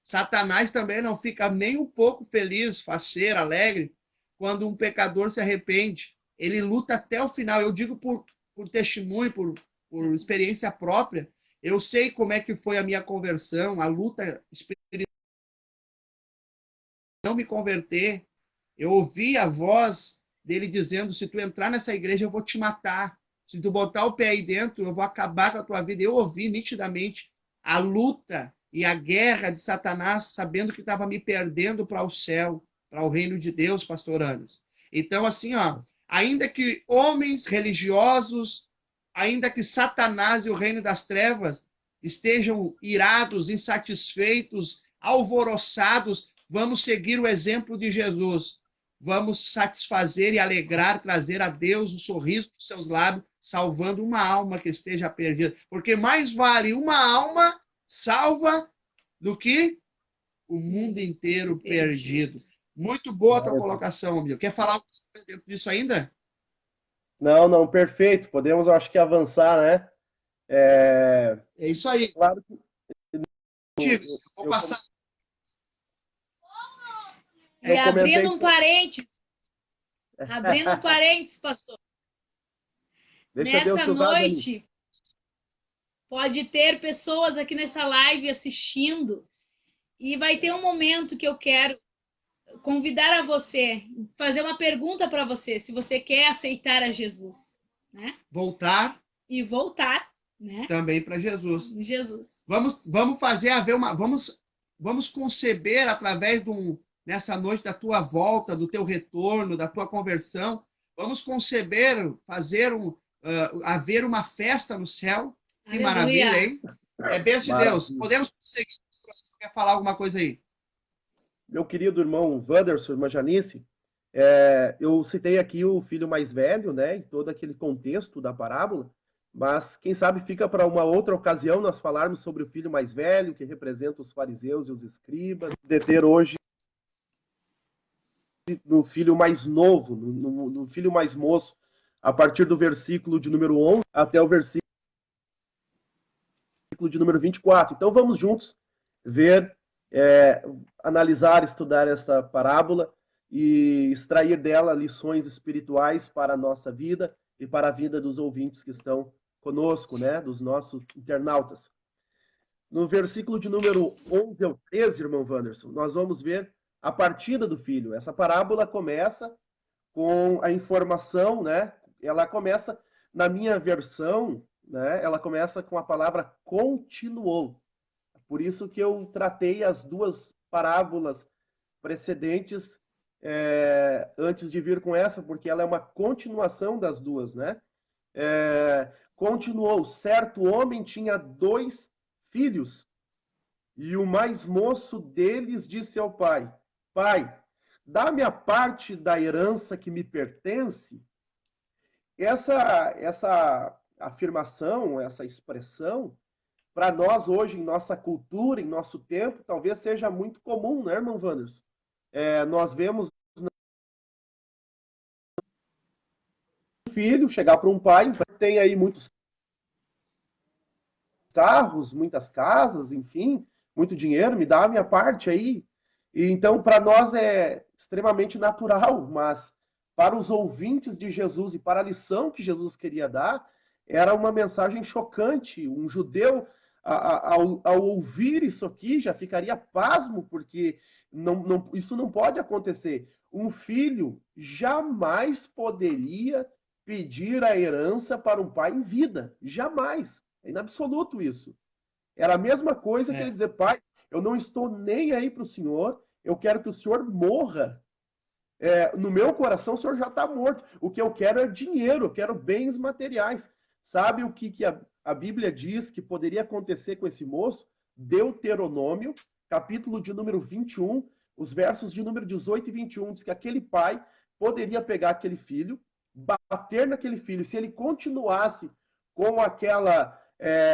Satanás também não fica nem um pouco feliz, faceiro, alegre, quando um pecador se arrepende. Ele luta até o final. Eu digo por testemunho, por experiência própria. Eu sei como é que foi a minha conversão, a luta espiritual. Não me converter. Eu ouvi a voz dele dizendo, se tu entrar nessa igreja, eu vou te matar. Se tu botar o pé aí dentro, eu vou acabar com a tua vida. Eu ouvi nitidamente a luta e a guerra de Satanás, sabendo que estava me perdendo para o céu, para o reino de Deus, pastor Anos. Então, assim, ainda que homens religiosos, ainda que Satanás e o reino das trevas estejam irados, insatisfeitos, alvoroçados, vamos seguir o exemplo de Jesus. Vamos satisfazer e alegrar, trazer a Deus o sorriso dos seus lábios, salvando uma alma que esteja perdida. Porque mais vale uma alma salva do que o mundo inteiro perdido. Muito boa a tua colocação, amigo. Quer falar algo dentro disso ainda? Não, perfeito. Podemos, acho que, avançar, né? É isso aí. Claro que... Tico, vou passar. E abrindo um parênteses, pastor. Nessa noite, pode ter pessoas aqui nessa live assistindo e vai ter um momento que eu quero convidar a você, fazer uma pergunta para você, se você quer aceitar a Jesus, né? Voltar, né? Também para Jesus. Jesus. Vamos fazer vamos conceber através nessa noite da tua volta, do teu retorno, da tua conversão, vamos conceber, haver uma festa no céu. Que Aleluia. Maravilha, hein? É bênção de Deus. Podemos conseguir. Quer falar alguma coisa aí? Meu querido irmão Wanderson, irmã Janice, eu citei aqui o filho mais velho, né, em todo aquele contexto da parábola, mas quem sabe fica para uma outra ocasião nós falarmos sobre o filho mais velho, que representa os fariseus e os escribas, deter hoje no filho mais novo, no filho mais moço, a partir do versículo de número 11 até o versículo de número 24. Então vamos juntos ver, analisar, estudar esta parábola e extrair dela lições espirituais para a nossa vida e para a vida dos ouvintes que estão conosco, né, dos nossos internautas. No versículo de número 11 ao 13, irmão Wanderson, nós vamos ver a partida do filho. Essa parábola começa com a informação, né? Ela começa, na minha versão, né? Ela começa com a palavra continuou. Por isso que eu tratei as duas parábolas precedentes antes de vir com essa, porque ela é uma continuação das duas, né? Continuou, certo homem tinha 2 filhos, e o mais moço deles disse ao pai: Pai, dá-me a parte da herança que me pertence. Essa afirmação, essa expressão, para nós hoje, em nossa cultura, em nosso tempo, talvez seja muito comum, né, irmão Wanderson? Nós vemos um filho chegar para um pai, tem aí muitos carros, muitas casas, enfim, muito dinheiro, me dá a minha parte aí. E então, para nós é extremamente natural, mas para os ouvintes de Jesus e para a lição que Jesus queria dar, era uma mensagem chocante. Um judeu ao ouvir isso aqui, já ficaria pasmo, porque isso não pode acontecer. Um filho jamais poderia pedir a herança para um pai em vida. Jamais. É em absoluto isso. Era a mesma coisa que ele dizer, pai, eu não estou nem aí para o senhor, eu quero que o senhor morra. No meu coração, o senhor já está morto. O que eu quero é dinheiro, eu quero bens materiais. Sabe o que a Bíblia diz que poderia acontecer com esse moço? Deuteronômio, capítulo de número 21, os versos de número 18 e 21, diz que aquele pai poderia pegar aquele filho, bater naquele filho. Se ele continuasse com aquela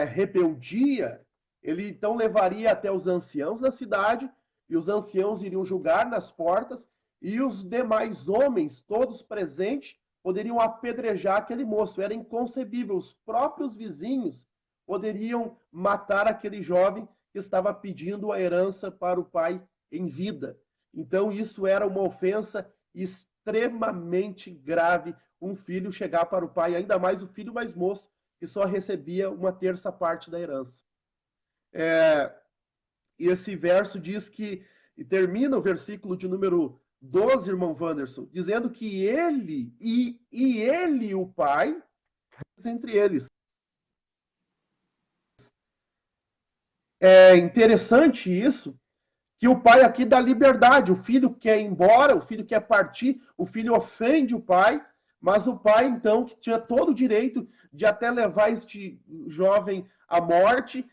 rebeldia, ele então levaria até os anciãos da cidade, e os anciãos iriam julgar nas portas, e os demais homens, todos presentes, poderiam apedrejar aquele moço. Era inconcebível. Os próprios vizinhos poderiam matar aquele jovem que estava pedindo a herança para o pai em vida. Então, isso era uma ofensa extremamente grave, um filho chegar para o pai, ainda mais o filho mais moço, que só recebia uma terça parte da herança. E esse verso diz que, e termina o versículo de número 12, irmão Wanderson, dizendo que ele e ele, o pai, entre eles. É interessante isso, que o pai aqui dá liberdade. O filho quer ir embora, o filho quer partir, o filho ofende o pai, mas o pai, então, que tinha todo o direito de até levar este jovem à morte.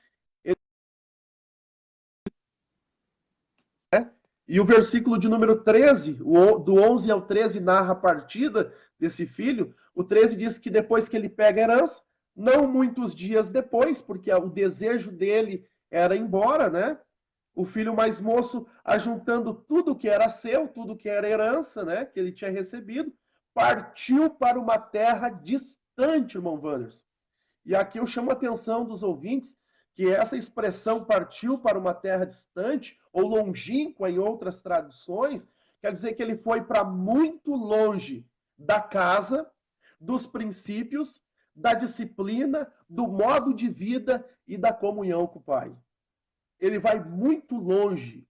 E o versículo de número 13, do 11 ao 13, narra a partida desse filho. O 13 diz que depois que ele pega a herança, não muitos dias depois, porque o desejo dele era ir embora, né? O filho mais moço, ajuntando tudo que era seu, tudo que era herança, né? Que ele tinha recebido, partiu para uma terra distante, irmão Wanderson. E aqui eu chamo a atenção dos ouvintes que essa expressão partiu para uma terra distante, ou longínqua em outras traduções, quer dizer que ele foi para muito longe da casa, dos princípios, da disciplina, do modo de vida e da comunhão com o Pai. Ele vai muito longe,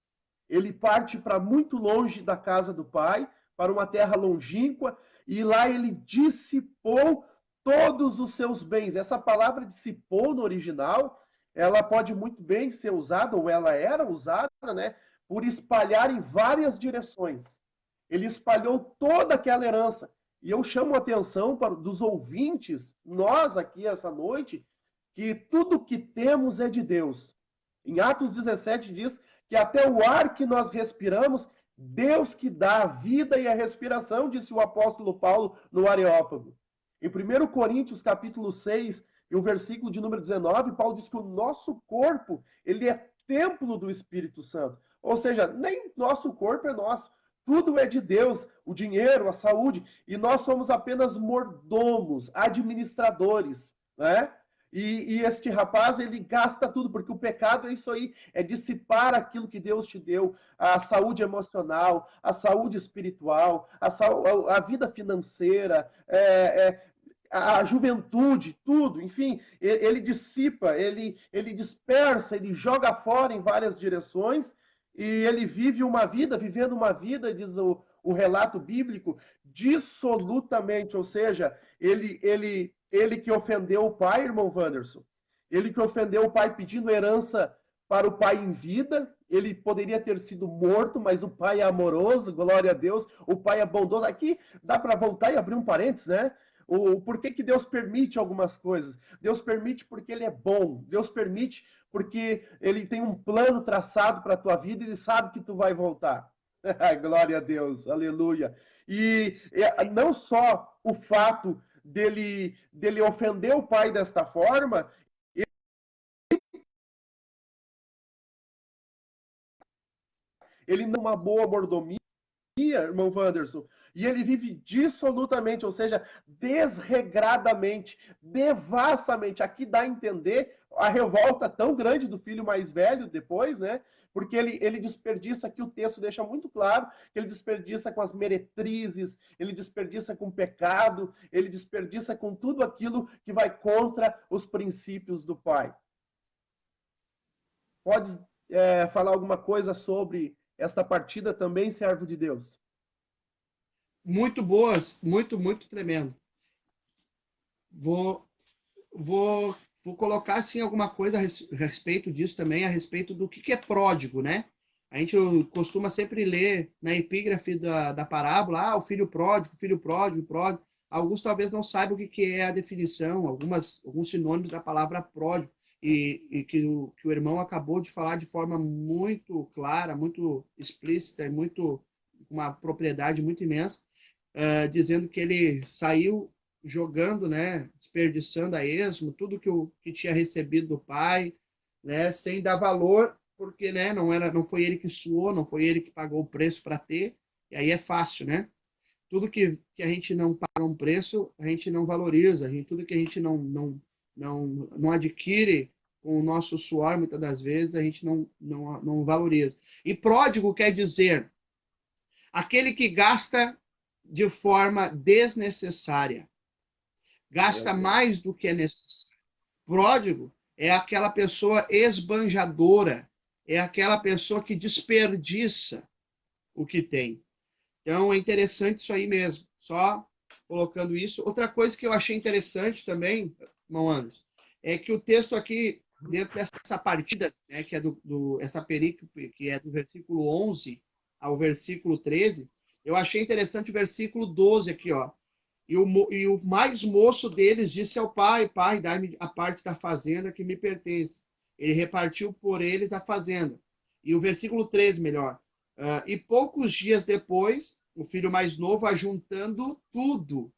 ele parte para muito longe da casa do Pai, para uma terra longínqua, e lá ele dissipou todos os seus bens. Essa palavra dissipou no original, ela pode muito bem ser usada, ou ela era usada, né, por espalhar em várias direções. Ele espalhou toda aquela herança. E eu chamo a atenção dos ouvintes, nós aqui essa noite, que tudo que temos é de Deus. Em Atos 17 diz que até o ar que nós respiramos, Deus que dá a vida e a respiração, disse o apóstolo Paulo no Areópago. Em 1 Coríntios, capítulo 6, e o versículo de número 19, Paulo diz que o nosso corpo, ele é templo do Espírito Santo. Ou seja, nem nosso corpo é nosso. Tudo é de Deus, o dinheiro, a saúde, e nós somos apenas mordomos, administradores, né? E este rapaz, ele gasta tudo, porque o pecado é isso aí, é dissipar aquilo que Deus te deu, a saúde emocional, a saúde espiritual, a vida financeira, a juventude, tudo, enfim, ele dissipa, ele dispersa, ele joga fora em várias direções, e ele vivendo uma vida, diz o relato bíblico, dissolutamente, ou seja, ele que ofendeu o pai, irmão Wanderson, ele que ofendeu o pai pedindo herança para o pai em vida, ele poderia ter sido morto, mas o pai é amoroso, glória a Deus, o pai é bondoso. Aqui dá para voltar e abrir um parênteses, né? Por que Deus permite algumas coisas? Deus permite porque ele é bom, Deus permite porque ele tem um plano traçado para a tua vida e ele sabe que tu vai voltar. Glória a Deus, aleluia. E não só o fato dele ofender o pai desta forma, ele não é uma boa mordomia, irmão Wanderson, e ele vive dissolutamente, ou seja, desregradamente, devassamente. Aqui dá a entender a revolta tão grande do filho mais velho depois, né? Porque ele desperdiça, aqui o texto deixa muito claro, que ele desperdiça com as meretrizes, ele desperdiça com o pecado, ele desperdiça com tudo aquilo que vai contra os princípios do Pai. pode falar alguma coisa sobre esta partida também, servo de Deus? Muito boas, muito tremendo. Vou, vou colocar assim alguma coisa a respeito disso também, a respeito do que é pródigo, né? A gente costuma sempre ler na epígrafe da parábola, o filho pródigo, filho pródigo, pródigo. Alguns talvez não saibam o que é a definição, alguns sinônimos da palavra pródigo, e que o irmão acabou de falar de forma muito clara, muito explícita, uma propriedade muito imensa, dizendo que ele saiu jogando, né, desperdiçando a esmo tudo que tinha recebido do pai, né, sem dar valor, porque, né, não foi ele que suou, não foi ele que pagou o preço para ter, e aí é fácil, né? Tudo que a gente não paga um preço, a gente não valoriza, tudo que a gente não adquire com o nosso suor, muitas das vezes, a gente não valoriza. E pródigo quer dizer aquele que gasta de forma desnecessária. Gasta mais do que é necessário. Pródigo é aquela pessoa esbanjadora, é aquela pessoa que desperdiça o que tem. Então é interessante isso aí mesmo, só colocando isso. Outra coisa que eu achei interessante também, irmão Anderson, é que o texto aqui, dentro dessa partida, né, que é essa perícope, que é do versículo 11 ao versículo 13, eu achei interessante o versículo 12 aqui, ó. E o mais moço deles disse ao pai, pai, dá-me a parte da fazenda que me pertence. Ele repartiu por eles a fazenda. E o versículo 13, melhor. E poucos dias depois, o filho mais novo ajuntando tudo.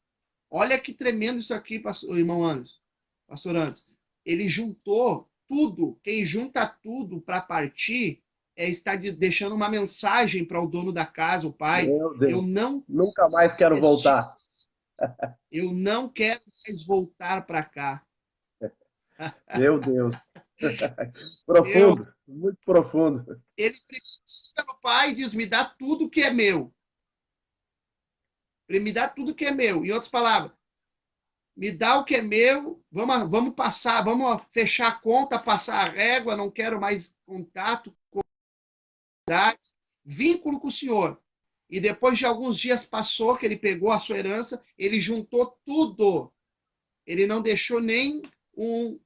Olha que tremendo isso aqui, irmão Anderson, pastor Anderson. Ele juntou tudo. Quem junta tudo para partir está deixando uma mensagem para o dono da casa, o pai. Meu Deus. Eu não Nunca mais quero voltar. Eu não quero mais voltar para cá. Meu Deus. Profundo, muito profundo. Ele precisa do pai e diz: me dá tudo que é meu. Me dá tudo que é meu. Em outras palavras, me dá o que é meu, vamos passar, vamos fechar a conta, passar a régua, não quero mais contato, vínculo com o senhor. E depois de alguns dias passou, que ele pegou a sua herança, ele juntou tudo. Ele não deixou nenhuma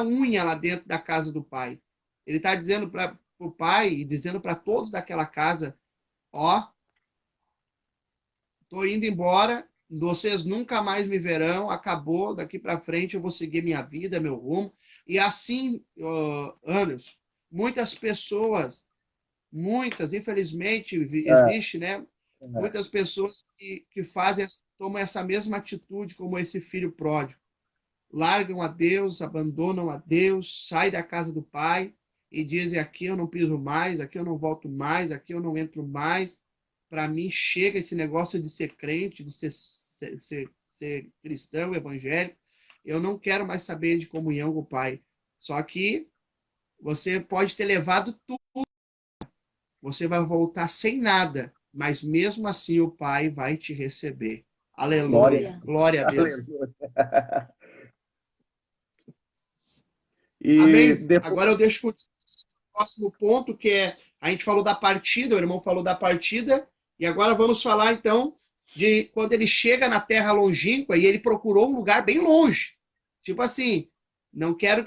unha lá dentro da casa do pai. Ele está dizendo para o pai e dizendo para todos daquela casa: ó, estou indo embora, vocês nunca mais me verão, acabou, daqui para frente eu vou seguir minha vida, meu rumo. E assim, anos, muitas pessoas, infelizmente, existe, né? Muitas pessoas que tomam essa mesma atitude como esse filho pródigo. Largam a Deus, abandonam a Deus, saem da casa do pai e dizem: aqui eu não piso mais, aqui eu não volto mais, aqui eu não entro mais. Para mim chega esse negócio de ser crente, de ser cristão, evangélico. Eu não quero mais saber de comunhão com o pai. Só que você pode ter levado tudo, você vai voltar sem nada, mas mesmo assim o pai vai te receber. Aleluia. Glória a Deus. Amém? Depois... Agora eu deixo o próximo ponto, que é, a gente falou da partida, o irmão falou da partida, e agora vamos falar, então, de quando ele chega na terra longínqua e ele procurou um lugar bem longe. Tipo assim, não quero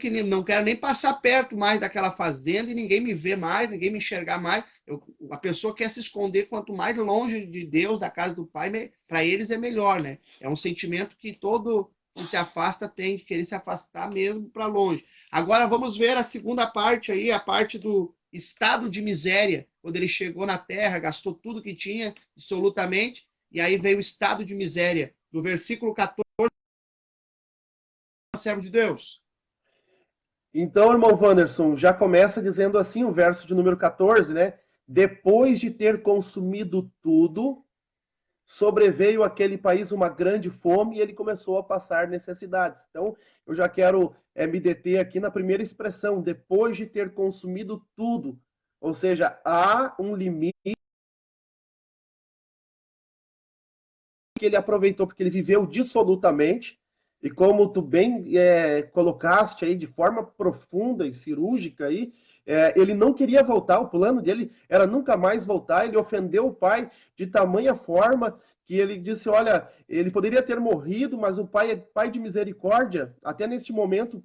nem passar perto mais daquela fazenda e ninguém me ver mais, ninguém me enxergar mais. A pessoa quer se esconder quanto mais longe de Deus, da casa do Pai, para eles é melhor, né? É um sentimento que todo que se afasta tem que querer se afastar mesmo para longe. Agora vamos ver a segunda parte aí, a parte do estado de miséria, quando ele chegou na terra, gastou tudo que tinha, absolutamente, e aí veio o estado de miséria, do versículo 14, servo de Deus. Então, irmão Wanderson, já começa dizendo assim, o verso de número 14, né? Depois de ter consumido tudo, sobreveio àquele país uma grande fome e ele começou a passar necessidades. Então, eu já quero me deter aqui na primeira expressão, depois de ter consumido tudo. Ou seja, há um limite que ele aproveitou, porque ele viveu dissolutamente, E como tu bem colocaste aí de forma profunda e cirúrgica aí, ele não queria voltar, o plano dele era nunca mais voltar, ele ofendeu o pai de tamanha forma que ele disse, olha, ele poderia ter morrido, mas o pai é pai de misericórdia, até neste momento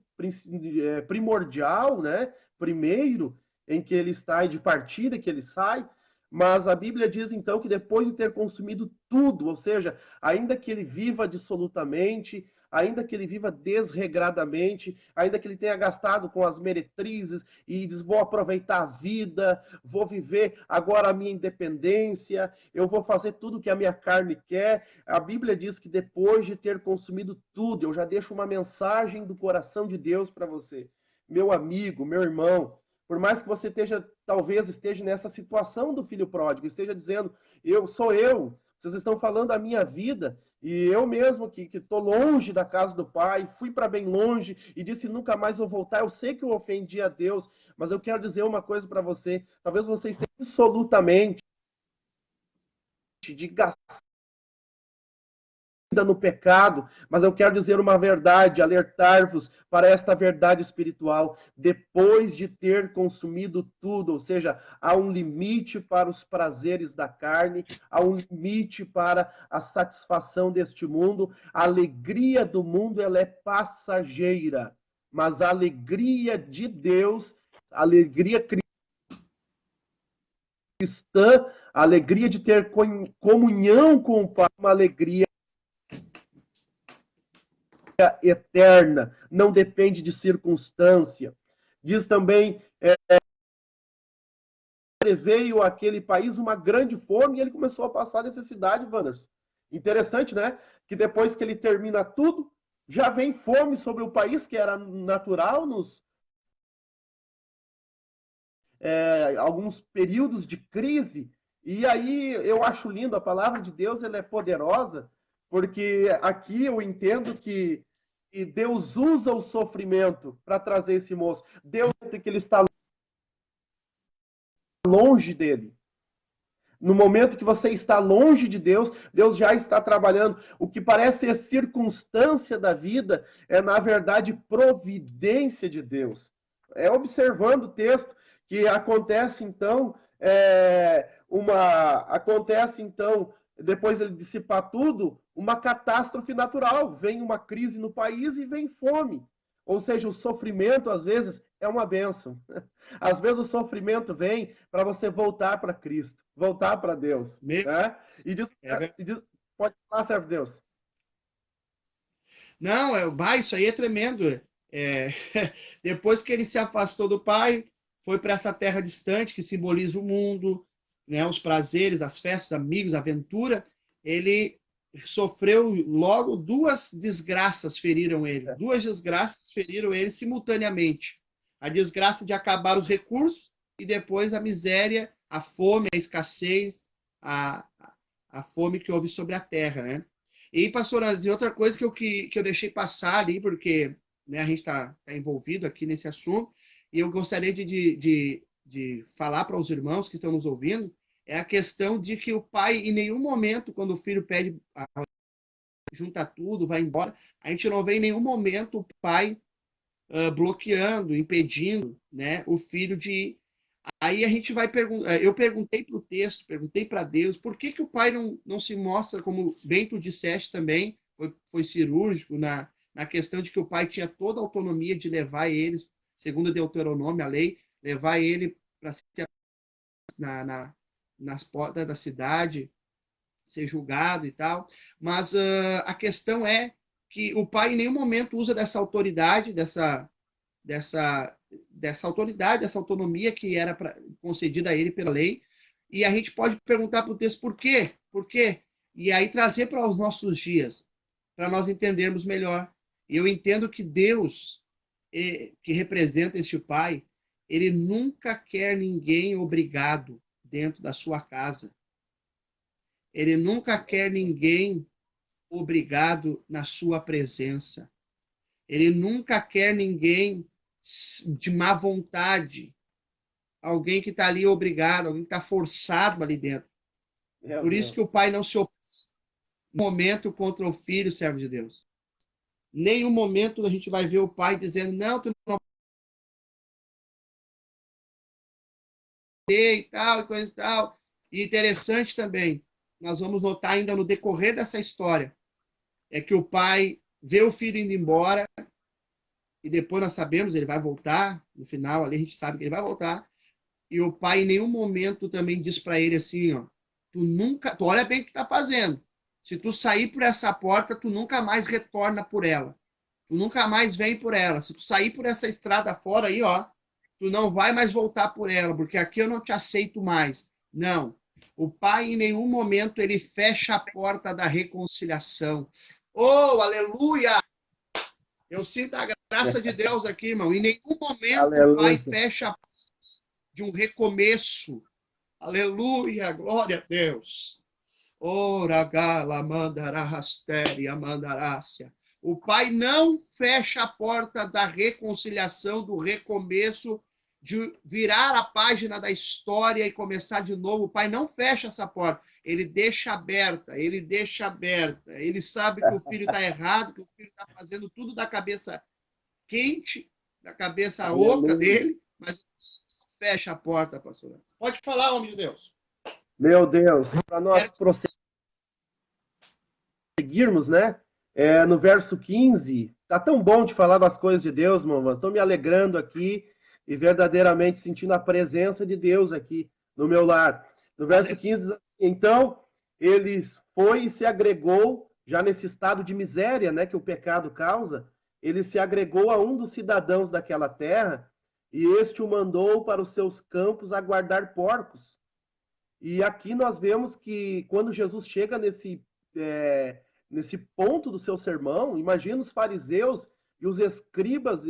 primordial, né, primeiro, em que ele está de partida, que ele sai, mas a Bíblia diz então que depois de ter consumido tudo, ou seja, ainda que ele viva dissolutamente, ainda que ele viva desregradamente, ainda que ele tenha gastado com as meretrizes e diz, vou aproveitar a vida, vou viver agora a minha independência, eu vou fazer tudo que a minha carne quer. A Bíblia diz que depois de ter consumido tudo, eu já deixo uma mensagem do coração de Deus para você. Meu amigo, meu irmão, por mais que você talvez esteja nessa situação do filho pródigo, esteja dizendo, sou eu, vocês estão falando a minha vida, e eu mesmo, que estou longe da casa do pai, fui para bem longe e disse nunca mais vou voltar. Eu sei que eu ofendi a Deus, mas eu quero dizer uma coisa para você. Talvez você esteja absolutamente de gastar no pecado, mas eu quero dizer uma verdade, alertar-vos para esta verdade espiritual. Depois de ter consumido tudo, ou seja, há um limite para os prazeres da carne, há um limite para a satisfação deste mundo. A alegria do mundo, ela é passageira, mas a alegria de Deus, a alegria cristã, a alegria de ter comunhão com o Pai, uma alegria eterna, não depende de circunstância. Diz também, veio aquele país uma grande fome e ele começou a passar necessidade, Wanders. Interessante, né? Que depois que ele termina tudo, já vem fome sobre o país, que era natural nos alguns períodos de crise. E aí eu acho lindo, a palavra de Deus, ela é poderosa, porque aqui eu entendo que Deus usa o sofrimento para trazer esse moço. Deus que ele está longe dele. No momento que você está longe de Deus, Deus já está trabalhando. O que parece ser circunstância da vida é, na verdade, providência de Deus. É observando o texto que acontece, então, depois de ele dissipar tudo, uma catástrofe natural. Vem uma crise no país e vem fome. Ou seja, o sofrimento, às vezes, é uma bênção. Às vezes o sofrimento vem para você voltar para Cristo, voltar para Deus. Né? Pode falar, servo de Deus. Não, isso aí é tremendo. Depois que ele se afastou do pai, foi para essa terra distante que simboliza o mundo, né, os prazeres, as festas, amigos, aventura. Ele sofreu logo duas desgraças feriram ele. Duas desgraças feriram ele simultaneamente. A desgraça de acabar os recursos e depois a miséria, a fome, a escassez, a fome que houve sobre a terra, né? E, pastor, e outra coisa que eu deixei passar ali, porque, né, a gente está envolvido aqui nesse assunto, e eu gostaria de falar para os irmãos que estão nos ouvindo, é a questão de que o pai, em nenhum momento, quando o filho pede, junta tudo, vai embora, a gente não vê em nenhum momento o pai bloqueando, impedindo, né, o filho de ir. Aí a gente vai perguntar, eu perguntei para o texto, perguntei para Deus, por que o pai não se mostra, como bem tu disseste também, foi cirúrgico na questão de que o pai tinha toda a autonomia de levar eles, segundo Deuteronômio, a lei, levar ele para nas portas da cidade, ser julgado e tal. Mas a questão é que o pai em nenhum momento usa dessa autoridade, dessa autoridade, dessa autonomia que era concedida a ele pela lei. E a gente pode perguntar para o texto por quê? Por quê? E aí trazer para os nossos dias, para nós entendermos melhor. E eu entendo que Deus, que representa este pai, ele nunca quer ninguém obrigado dentro da sua casa. Ele nunca quer ninguém obrigado na sua presença. Ele nunca quer ninguém de má vontade. Alguém que está ali obrigado, alguém que está forçado ali dentro. Por isso que o pai não se opõe no momento contra o filho, servo de Deus. Nenhum momento a gente vai ver o pai dizendo, não, tu não e tal, e coisa e tal. E interessante também, nós vamos notar ainda no decorrer dessa história, é que o pai vê o filho indo embora, e depois nós sabemos, ele vai voltar, no final ali a gente sabe que ele vai voltar, e o pai em nenhum momento também diz para ele assim, ó, tu olha bem o que tu tá fazendo, se tu sair por essa porta, tu nunca mais retorna por ela, tu nunca mais vem por ela, se tu sair por essa estrada fora aí, ó, tu não vai mais voltar por ela, porque aqui eu não te aceito mais. Não. O pai, em nenhum momento, ele fecha a porta da reconciliação. Oh, aleluia! Eu sinto a graça de Deus aqui, irmão. Em nenhum momento o pai Aleluia. fecha a porta de um recomeço. Aleluia, glória a Deus. Ora gala mandará rastéria mandarácia. O pai não fecha a porta da reconciliação, do recomeço, de virar a página da história e começar de novo. O pai não fecha essa porta. Ele deixa aberta, ele deixa aberta. Ele sabe que o filho está errado, que o filho está fazendo tudo da cabeça quente, da cabeça oca dele, mas fecha a porta, pastor. Pode falar, homem de Deus. Meu Deus, para nós prosseguirmos, né? No verso 15, tá tão bom de falar das coisas de Deus, irmão. Estou me alegrando aqui e verdadeiramente sentindo a presença de Deus aqui no meu lar. No verso 15, então, ele foi e se agregou, já nesse estado de miséria, né, que o pecado causa, ele se agregou a um dos cidadãos daquela terra e este o mandou para os seus campos a guardar porcos. E aqui nós vemos que quando Jesus chega nesse ponto do seu sermão, imagina os fariseus e os escribas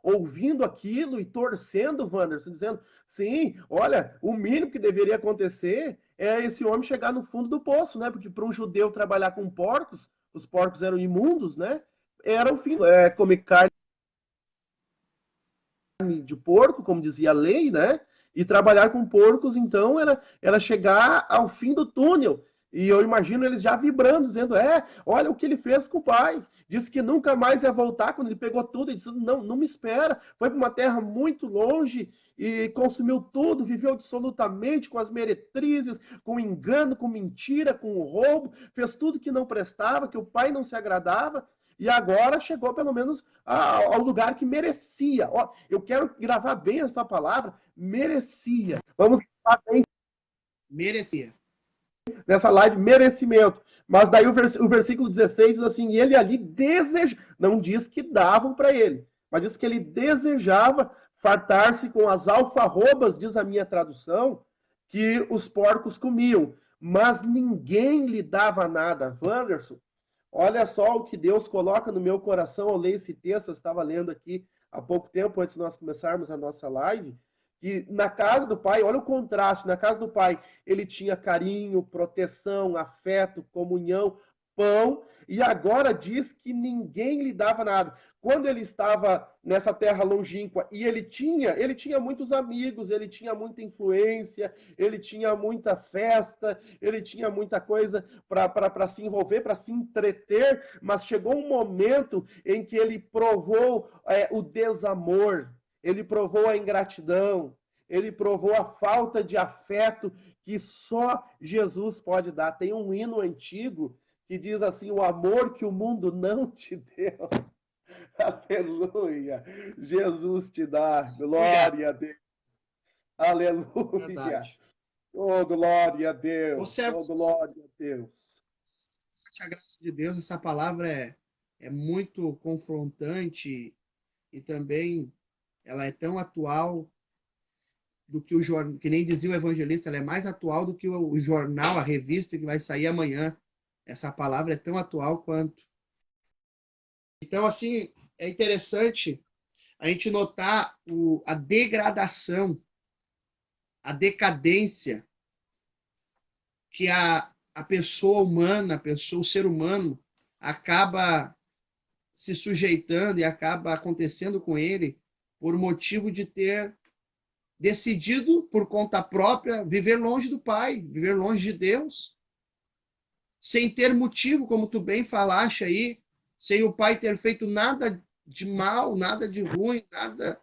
ouvindo aquilo e torcendo, Wanderson, dizendo, sim, olha, o mínimo que deveria acontecer é esse homem chegar no fundo do poço, né? Porque para um judeu trabalhar com porcos, os porcos eram imundos, né? Era o fim, comer carne de porco, como dizia a lei, né? E trabalhar com porcos, então, era chegar ao fim do túnel. E eu imagino eles já vibrando, dizendo, olha o que ele fez com o pai. Disse que nunca mais ia voltar, quando ele pegou tudo, ele disse, não me espera. Foi para uma terra muito longe e consumiu tudo, viveu absolutamente com as meretrizes, com engano, com mentira, com roubo, fez tudo que não prestava, que o pai não se agradava. E agora chegou pelo menos ao lugar que merecia. Ó, eu quero gravar bem essa palavra, merecia. Vamos gravar bem. Merecia. Nessa live, merecimento. Mas daí o versículo 16 diz assim, e ele ali não diz que davam para ele, mas diz que ele desejava fartar-se com as alfarrobas, diz a minha tradução, que os porcos comiam. Mas ninguém lhe dava nada. Wanderson, olha só o que Deus coloca no meu coração ao ler esse texto. Eu estava lendo aqui há pouco tempo, antes de nós começarmos a nossa live, que na casa do pai, olha o contraste, na casa do pai ele tinha carinho, proteção, afeto, comunhão, pão, e agora diz que ninguém lhe dava nada. Quando ele estava nessa terra longínqua e ele tinha muitos amigos, ele tinha muita influência, ele tinha muita festa, ele tinha muita coisa para se envolver, para se entreter, mas chegou um momento em que ele provou o desamor, ele provou a ingratidão, ele provou a falta de afeto que só Jesus pode dar. Tem um hino antigo que diz assim, o amor que o mundo não te deu. Aleluia. Jesus te dá. Glória a Deus. Aleluia. Verdade. Oh, glória a Deus. Observe, oh, glória a Deus. A graça de Deus, essa palavra é muito confrontante e também ela é tão atual do que o jornal, que nem dizia o evangelista, ela é mais atual do que o jornal, a revista que vai sair amanhã. Essa palavra é tão atual quanto. Então, assim, é interessante a gente notar a degradação, a decadência que a pessoa humana, o ser humano, acaba se sujeitando e acaba acontecendo com ele por motivo de ter decidido, por conta própria, viver longe do Pai, viver longe de Deus, sem ter motivo, como tu bem falaste aí, sem o pai ter feito nada de mal, nada de ruim, nada,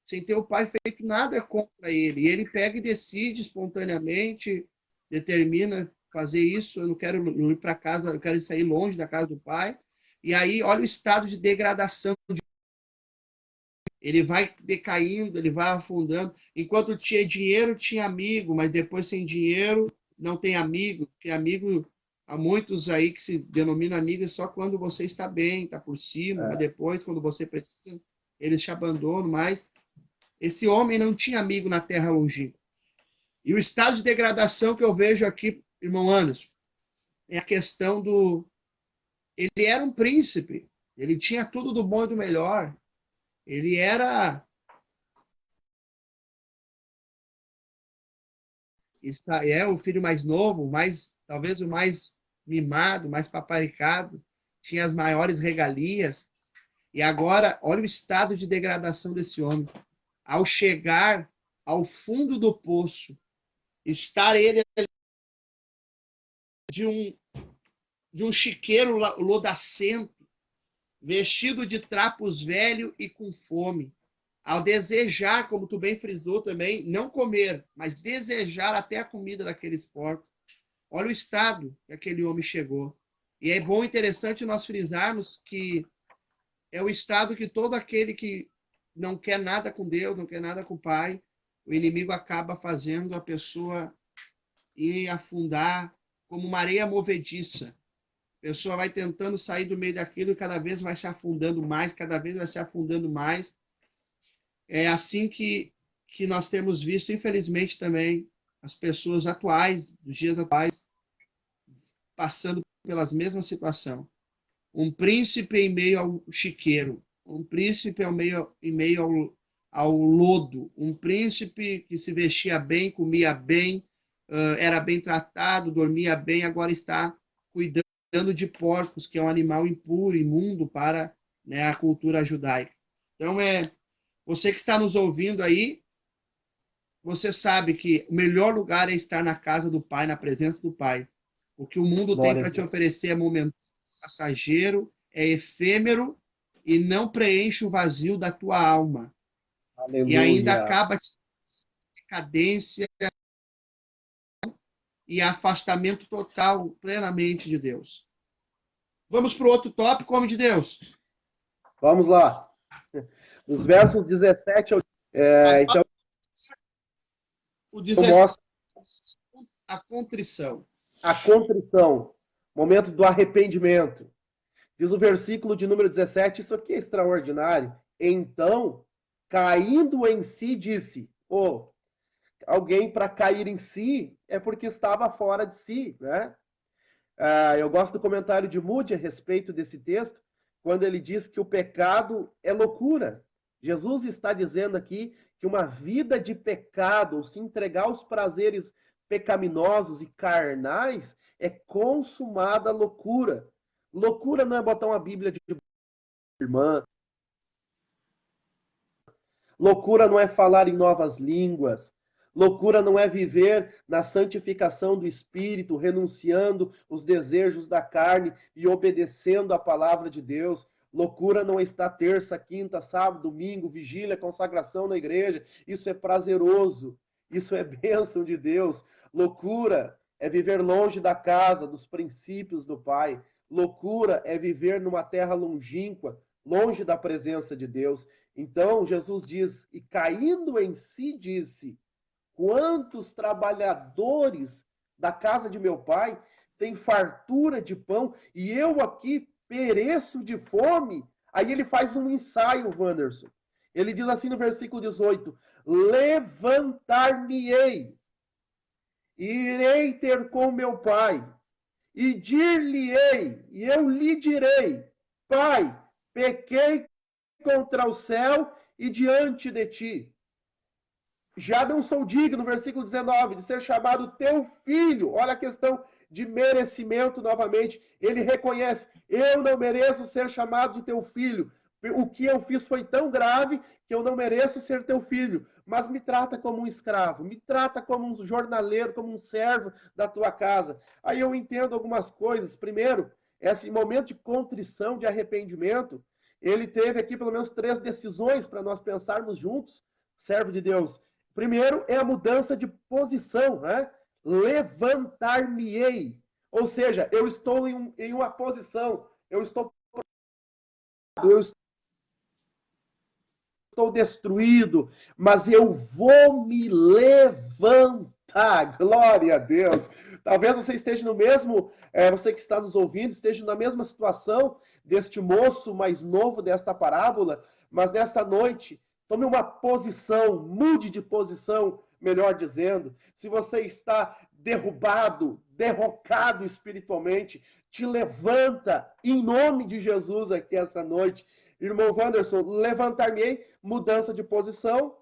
sem ter o pai feito nada contra ele. E ele pega e decide espontaneamente, determina fazer isso, eu não quero ir para casa, eu quero sair longe da casa do pai. E aí, olha o estado de degradação. Ele vai decaindo, ele vai afundando. Enquanto tinha dinheiro, tinha amigo, mas depois sem dinheiro, não tem amigo. Porque amigo, há muitos aí que se denominam amigos só quando você está bem, está por cima, mas depois, quando você precisa, eles te abandonam. Mas esse homem não tinha amigo na terra longínqua. E o estado de degradação que eu vejo aqui, irmão Anderson, é a questão do... Ele era um príncipe, ele tinha tudo do bom e do melhor. Ele era Israel, o filho mais novo, talvez o mais mimado, mais paparicado, tinha as maiores regalias. E agora, olha o estado de degradação desse homem. Ao chegar ao fundo do poço, estar ele de um chiqueiro lodacento, vestido de trapos velho e com fome. Ao desejar, como tu bem frisou também, não comer, mas desejar até a comida daqueles porcos. Olha o estado que aquele homem chegou. E é bom e interessante nós frisarmos que é o estado que todo aquele que não quer nada com Deus, não quer nada com o Pai, o inimigo acaba fazendo a pessoa ir afundar como uma areia movediça. A pessoa vai tentando sair do meio daquilo e cada vez vai se afundando mais, cada vez vai se afundando mais. É assim que nós temos visto, infelizmente, também as pessoas atuais, dos dias atuais, passando pelas mesmas situações. Um príncipe em meio ao chiqueiro, um príncipe em meio ao lodo, um príncipe que se vestia bem, comia bem, era bem tratado, dormia bem, agora está cuidando de porcos, que é um animal impuro, imundo para, né, a cultura judaica. Então, você que está nos ouvindo aí, você sabe que o melhor lugar é estar na casa do Pai, na presença do Pai. O que o mundo tem para te oferecer é momentâneo, passageiro, é efêmero e não preenche o vazio da tua alma. Aleluia. E ainda acaba decadência e afastamento total, plenamente de Deus. Vamos para o outro tópico, homem de Deus. Vamos lá. Dos versos 17 ao... então, o 17, a contrição. A contrição, momento do arrependimento. Diz o versículo de número 17, isso aqui é extraordinário. Então, caindo em si, disse, alguém para cair em si é porque estava fora de si, né? Eu gosto do comentário de Moody a respeito desse texto, quando ele diz que o pecado é loucura. Jesus está dizendo aqui que uma vida de pecado, ou se entregar aos prazeres pecaminosos e carnais, é consumada loucura. Loucura não é botar uma Bíblia de irmã. Loucura não é falar em novas línguas. Loucura não é viver na santificação do Espírito, renunciando os desejos da carne e obedecendo a palavra de Deus. Loucura não é estar terça, quinta, sábado, domingo, vigília, consagração na igreja. Isso é prazeroso. Isso é bênção de Deus. Loucura é viver longe da casa, dos princípios do Pai. Loucura é viver numa terra longínqua, longe da presença de Deus. Então, Jesus diz, e caindo em si, disse, quantos trabalhadores da casa de meu pai têm fartura de pão e eu aqui pereço de fome? Aí ele faz um ensaio, Wanderson. Ele diz assim no versículo 18, levantar-me-ei, irei ter com meu pai, e dir-lhe-ei, e eu lhe direi, Pai, pequei contra o céu e diante de ti. Já não sou digno, versículo 19, de ser chamado teu filho. Olha a questão de merecimento novamente. Ele reconhece, eu não mereço ser chamado de teu filho. O que eu fiz foi tão grave que eu não mereço ser teu filho. Mas me trata como um escravo, me trata como um jornaleiro, como um servo da tua casa. Aí eu entendo algumas coisas. Primeiro, esse momento de contrição, de arrependimento, ele teve aqui pelo menos 3 decisões para nós pensarmos juntos, servo de Deus. Primeiro é a mudança de posição, né? Levantar-me-ei. Ou seja, eu estou em uma posição, eu estou destruído, mas eu vou me levantar. Glória a Deus. Talvez você esteja no mesmo, você que está nos ouvindo, esteja na mesma situação deste moço mais novo desta parábola, mas nesta noite, tome uma posição, mude de posição, melhor dizendo. Se você está derrubado, derrocado espiritualmente, te levanta em nome de Jesus aqui essa noite. Irmão Wanderson, levantar-me-ei, mudança de posição,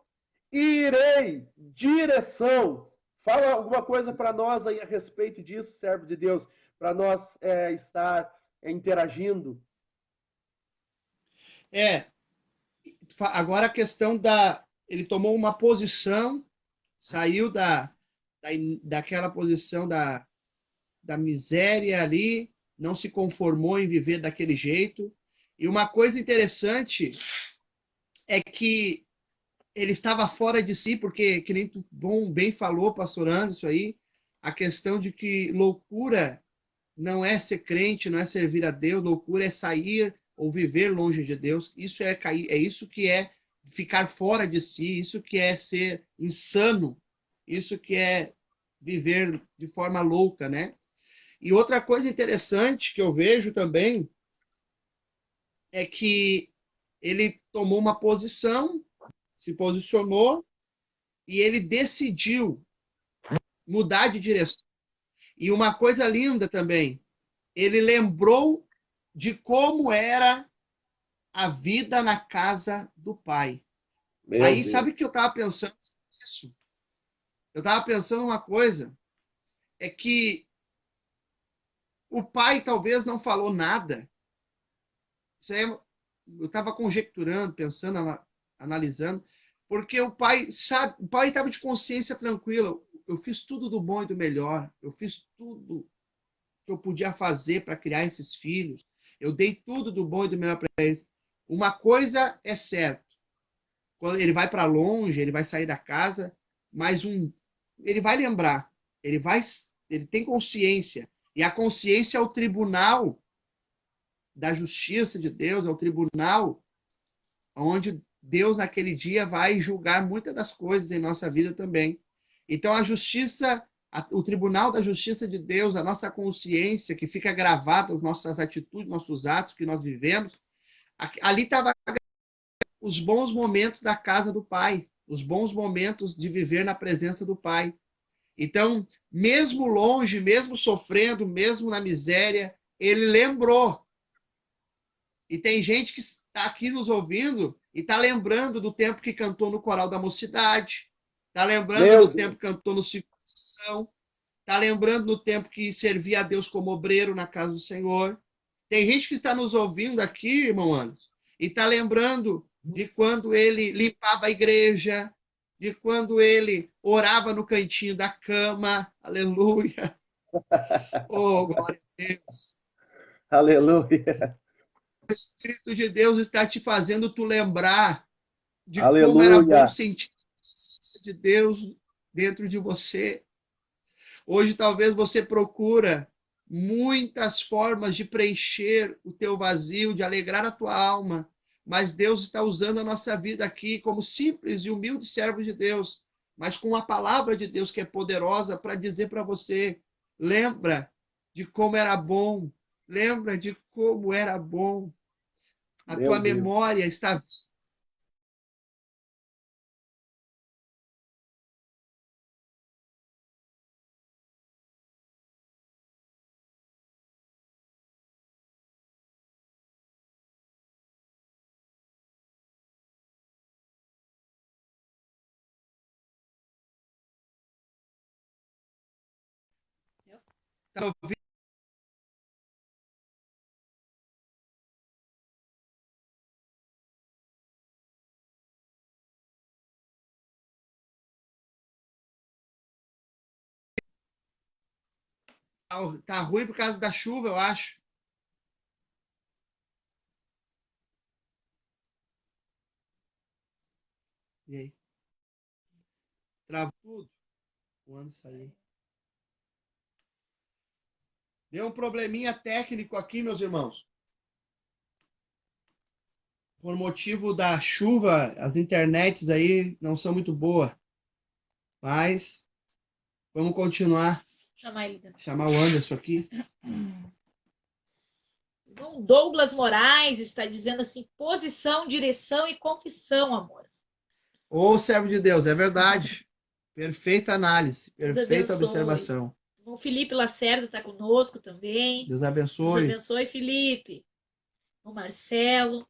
irei, direção. Fala alguma coisa para nós aí a respeito disso, servo de Deus, para nós estar interagindo. Agora a questão ele tomou uma posição, saiu daquela posição da miséria ali, não se conformou em viver daquele jeito. E uma coisa interessante é que ele estava fora de si, porque, que nem tu bem falou, pastor Anderson, aí, a questão de que loucura não é ser crente, não é servir a Deus, loucura é sair ou viver longe de Deus. Isso é cair, é isso que é ficar fora de si, isso que é ser insano, isso que é viver de forma louca, né? E outra coisa interessante que eu vejo também é que ele tomou uma posição, se posicionou e ele decidiu mudar de direção. E uma coisa linda também, ele lembrou de como era a vida na casa do pai. Meu Aí, Deus. sabe o que eu estava pensando nisso? Eu estava pensando uma coisa, é que o pai talvez não falou nada. Isso aí, eu estava conjecturando, pensando, analisando, porque o pai estava de consciência tranquila. Eu fiz tudo do bom e do melhor. Eu fiz tudo que eu podia fazer para criar esses filhos. Eu dei tudo do bom e do melhor para eles. Uma coisa é certa. Quando ele vai para longe, ele vai sair da casa, mas ele vai lembrar. Ele tem consciência. E a consciência é o tribunal da justiça de Deus, é o tribunal onde Deus naquele dia vai julgar muitas das coisas em nossa vida também. Então a justiça, o tribunal da justiça de Deus, a nossa consciência que fica gravada, as nossas atitudes, nossos atos que nós vivemos, ali estava os bons momentos da casa do Pai, os bons momentos de viver na presença do Pai. Então, mesmo longe, mesmo sofrendo, mesmo na miséria, ele lembrou. E tem gente que está aqui nos ouvindo e está lembrando do tempo que cantou no Coral da Mocidade, está lembrando do tempo que cantou no Circuncisão, está lembrando do tempo que servia a Deus como obreiro na casa do Senhor. Tem gente que está nos ouvindo aqui, irmão Anderson, e está lembrando de quando ele limpava a igreja, de quando ele orava no cantinho da cama. Aleluia! Oh, glória a Deus! Aleluia! O Espírito de Deus está te fazendo tu lembrar de como era Aleluia! bom sentir a presença de Deus dentro de você. Hoje talvez você procura muitas formas de preencher o teu vazio, de alegrar a tua alma, mas Deus está usando a nossa vida aqui como simples e humilde servo de Deus, mas com a palavra de Deus que é poderosa para dizer para você, lembra de como era bom, lembra de como era bom. A tua memória está tá ruim por causa da chuva, eu acho. E aí? Travou tudo? O ano saiu. Deu um probleminha técnico aqui, meus irmãos. Por motivo da chuva, as internets aí não são muito boas. Mas vamos continuar. Chamar ele. Chamar o Anderson aqui. Então, Douglas Moraes está dizendo assim: posição, direção e confissão, amor. Ô, servo de Deus, é verdade. Perfeita análise, perfeita observação. O Felipe Lacerda está conosco também. Deus abençoe. Deus abençoe, Felipe. O Marcelo.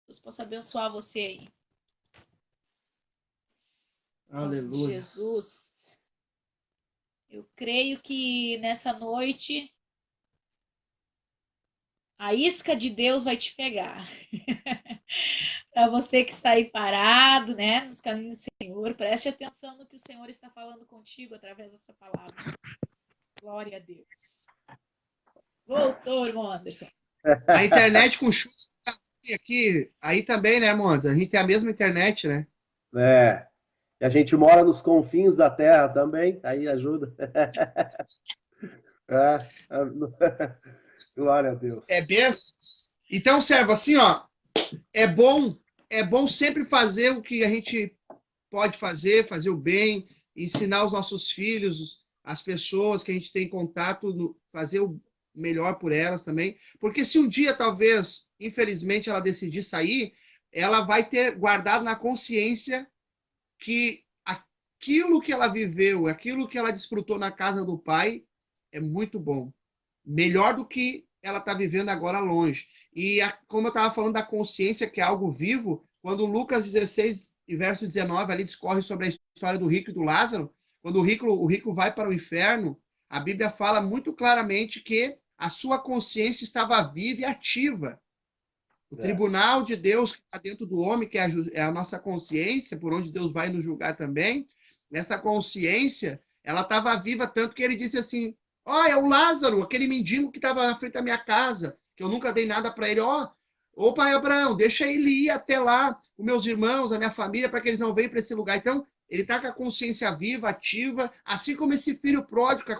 Deus possa abençoar você aí. Aleluia. Jesus. Eu creio que nessa noite a isca de Deus vai te pegar. Para você que está aí parado, né, nos caminhos do Senhor, preste atenção no que o Senhor está falando contigo através dessa palavra. Glória a Deus. Voltou, irmão Anderson. A internet com chuva aqui, aí também, né, Montes? A gente tem a mesma internet, né? É. E a gente mora nos confins da terra também, aí ajuda. Glória a Deus. É benção. Então, servo, assim, ó, é bom sempre fazer o que a gente pode fazer o bem, ensinar os nossos filhos, as pessoas que a gente tem contato, fazer o melhor por elas também. Porque se um dia, talvez, infelizmente, ela decidir sair, ela vai ter guardado na consciência que aquilo que ela viveu, aquilo que ela desfrutou na casa do pai é muito bom. Melhor do que ela está vivendo agora longe. E como eu estava falando da consciência, que é algo vivo, quando Lucas 16, verso 19, ali discorre sobre a história do rico e do Lázaro, quando o rico vai para o inferno, a Bíblia fala muito claramente que a sua consciência estava viva e ativa. O tribunal de Deus que está dentro do homem, que é a nossa consciência, por onde Deus vai nos julgar também, essa consciência, ela estava viva tanto que ele disse assim: ó, é o Lázaro, aquele mendigo que estava na frente da minha casa, que eu nunca dei nada para ele. Ô pai Abraão, deixa ele ir até lá, os meus irmãos, a minha família, para que eles não venham para esse lugar. Então, ele está com a consciência viva, ativa, assim como esse filho pródigo,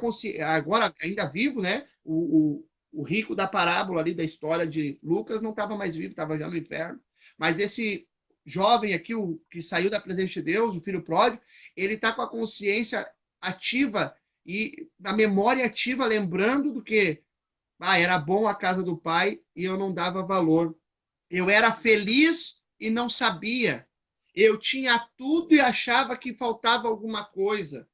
agora ainda vivo, né? O rico da parábola ali da história de Lucas não estava mais vivo, estava já no inferno. Mas esse jovem aqui, o que saiu da presença de Deus, o filho pródigo, ele está com a consciência ativa e a memória ativa, lembrando do que era bom a casa do pai e eu não dava valor. Eu era feliz e não sabia. Eu tinha tudo e achava que faltava alguma coisa.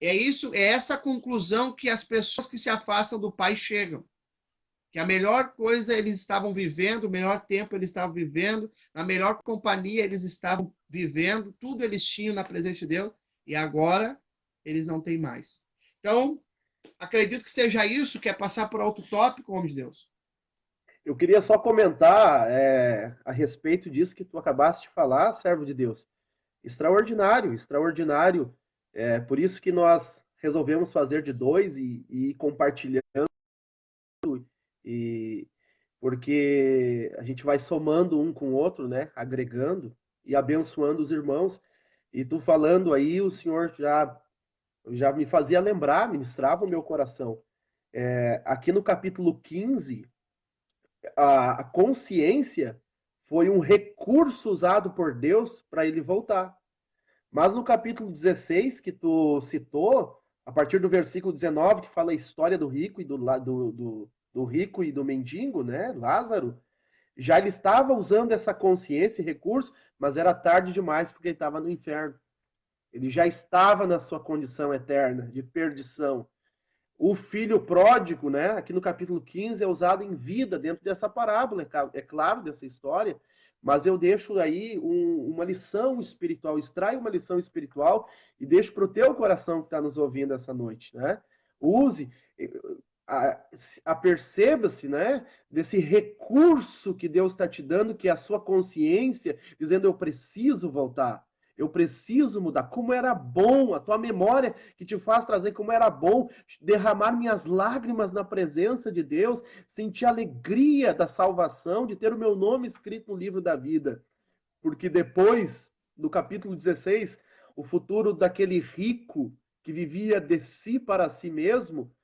É essa conclusão que as pessoas que se afastam do pai chegam. Que a melhor coisa eles estavam vivendo, o melhor tempo eles estavam vivendo, na melhor companhia eles estavam vivendo, tudo eles tinham na presença de Deus, e agora eles não têm mais. Então, acredito que seja isso, que é passar por outro tópico, homem de Deus. Eu queria só comentar a respeito disso que tu acabaste de falar, servo de Deus. Extraordinário, extraordinário. Por isso que nós resolvemos fazer de dois e ir compartilhando, porque a gente vai somando um com o outro, né? Agregando e abençoando os irmãos. E tu falando aí, o Senhor já me fazia lembrar, ministrava o meu coração. Aqui no capítulo 15, a consciência foi um recurso usado por Deus para ele voltar. Mas no capítulo 16, que tu citou, a partir do versículo 19, que fala a história do rico e do rico e do mendigo, né, Lázaro, já ele estava usando essa consciência e recurso, mas era tarde demais porque ele estava no inferno. Ele já estava na sua condição eterna de perdição. O filho pródigo, né, aqui no capítulo 15, é usado em vida dentro dessa parábola, é claro, dessa história, mas eu deixo aí uma lição espiritual, extraio uma lição espiritual e deixo para o teu coração que está nos ouvindo essa noite, né? Use, aperceba-se, né, desse recurso que Deus está te dando, que é a sua consciência, dizendo: eu preciso voltar. Eu preciso mudar. Como era bom, a tua memória que te faz trazer como era bom derramar minhas lágrimas na presença de Deus, sentir a alegria da salvação, de ter o meu nome escrito no livro da vida. Porque depois, no capítulo 16, o futuro daquele rico que vivia de si para si mesmo,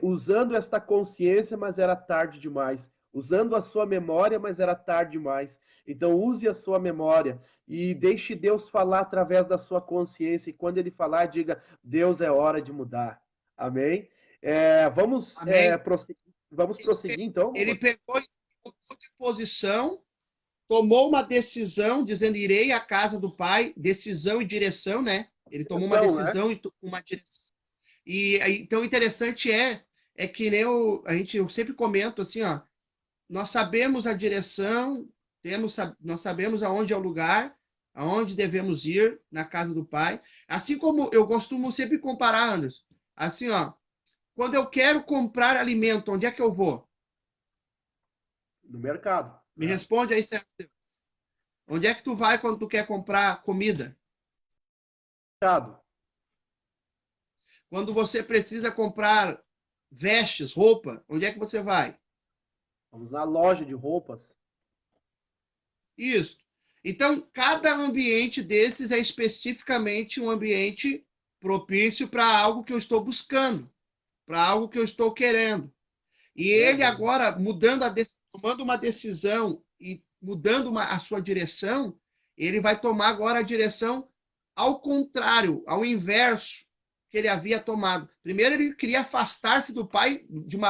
usando esta consciência, mas era tarde demais. Usando a sua memória, mas era tarde demais. Então, use a sua memória e deixe Deus falar através da sua consciência. E quando Ele falar, diga: Deus, é hora de mudar. Amém? Amém. Vamos prosseguir, então? Ele pegou e colocou de posição, tomou uma decisão, dizendo: irei à casa do Pai. Decisão e direção, né? Ele tomou uma decisão, né? E uma direção. E então, o interessante é que nem eu sempre comento assim, ó, nós sabemos a direção, nós sabemos aonde é o lugar, aonde devemos ir na casa do Pai. Assim como eu costumo sempre comparar, Anderson, assim, ó, quando eu quero comprar alimento, onde é que eu vou? No mercado. Me responde aí, certo? Onde é que tu vai quando tu quer comprar comida? Mercado. Quando você precisa comprar vestes, roupa, onde é que você vai? Vamos na loja de roupas. Isso. Então, cada ambiente desses é especificamente um ambiente propício para algo que eu estou buscando, para algo que eu estou querendo. E ele agora, tomando uma decisão e mudando a sua direção, ele vai tomar agora a direção ao contrário, ao inverso que ele havia tomado. Primeiro ele queria afastar-se do pai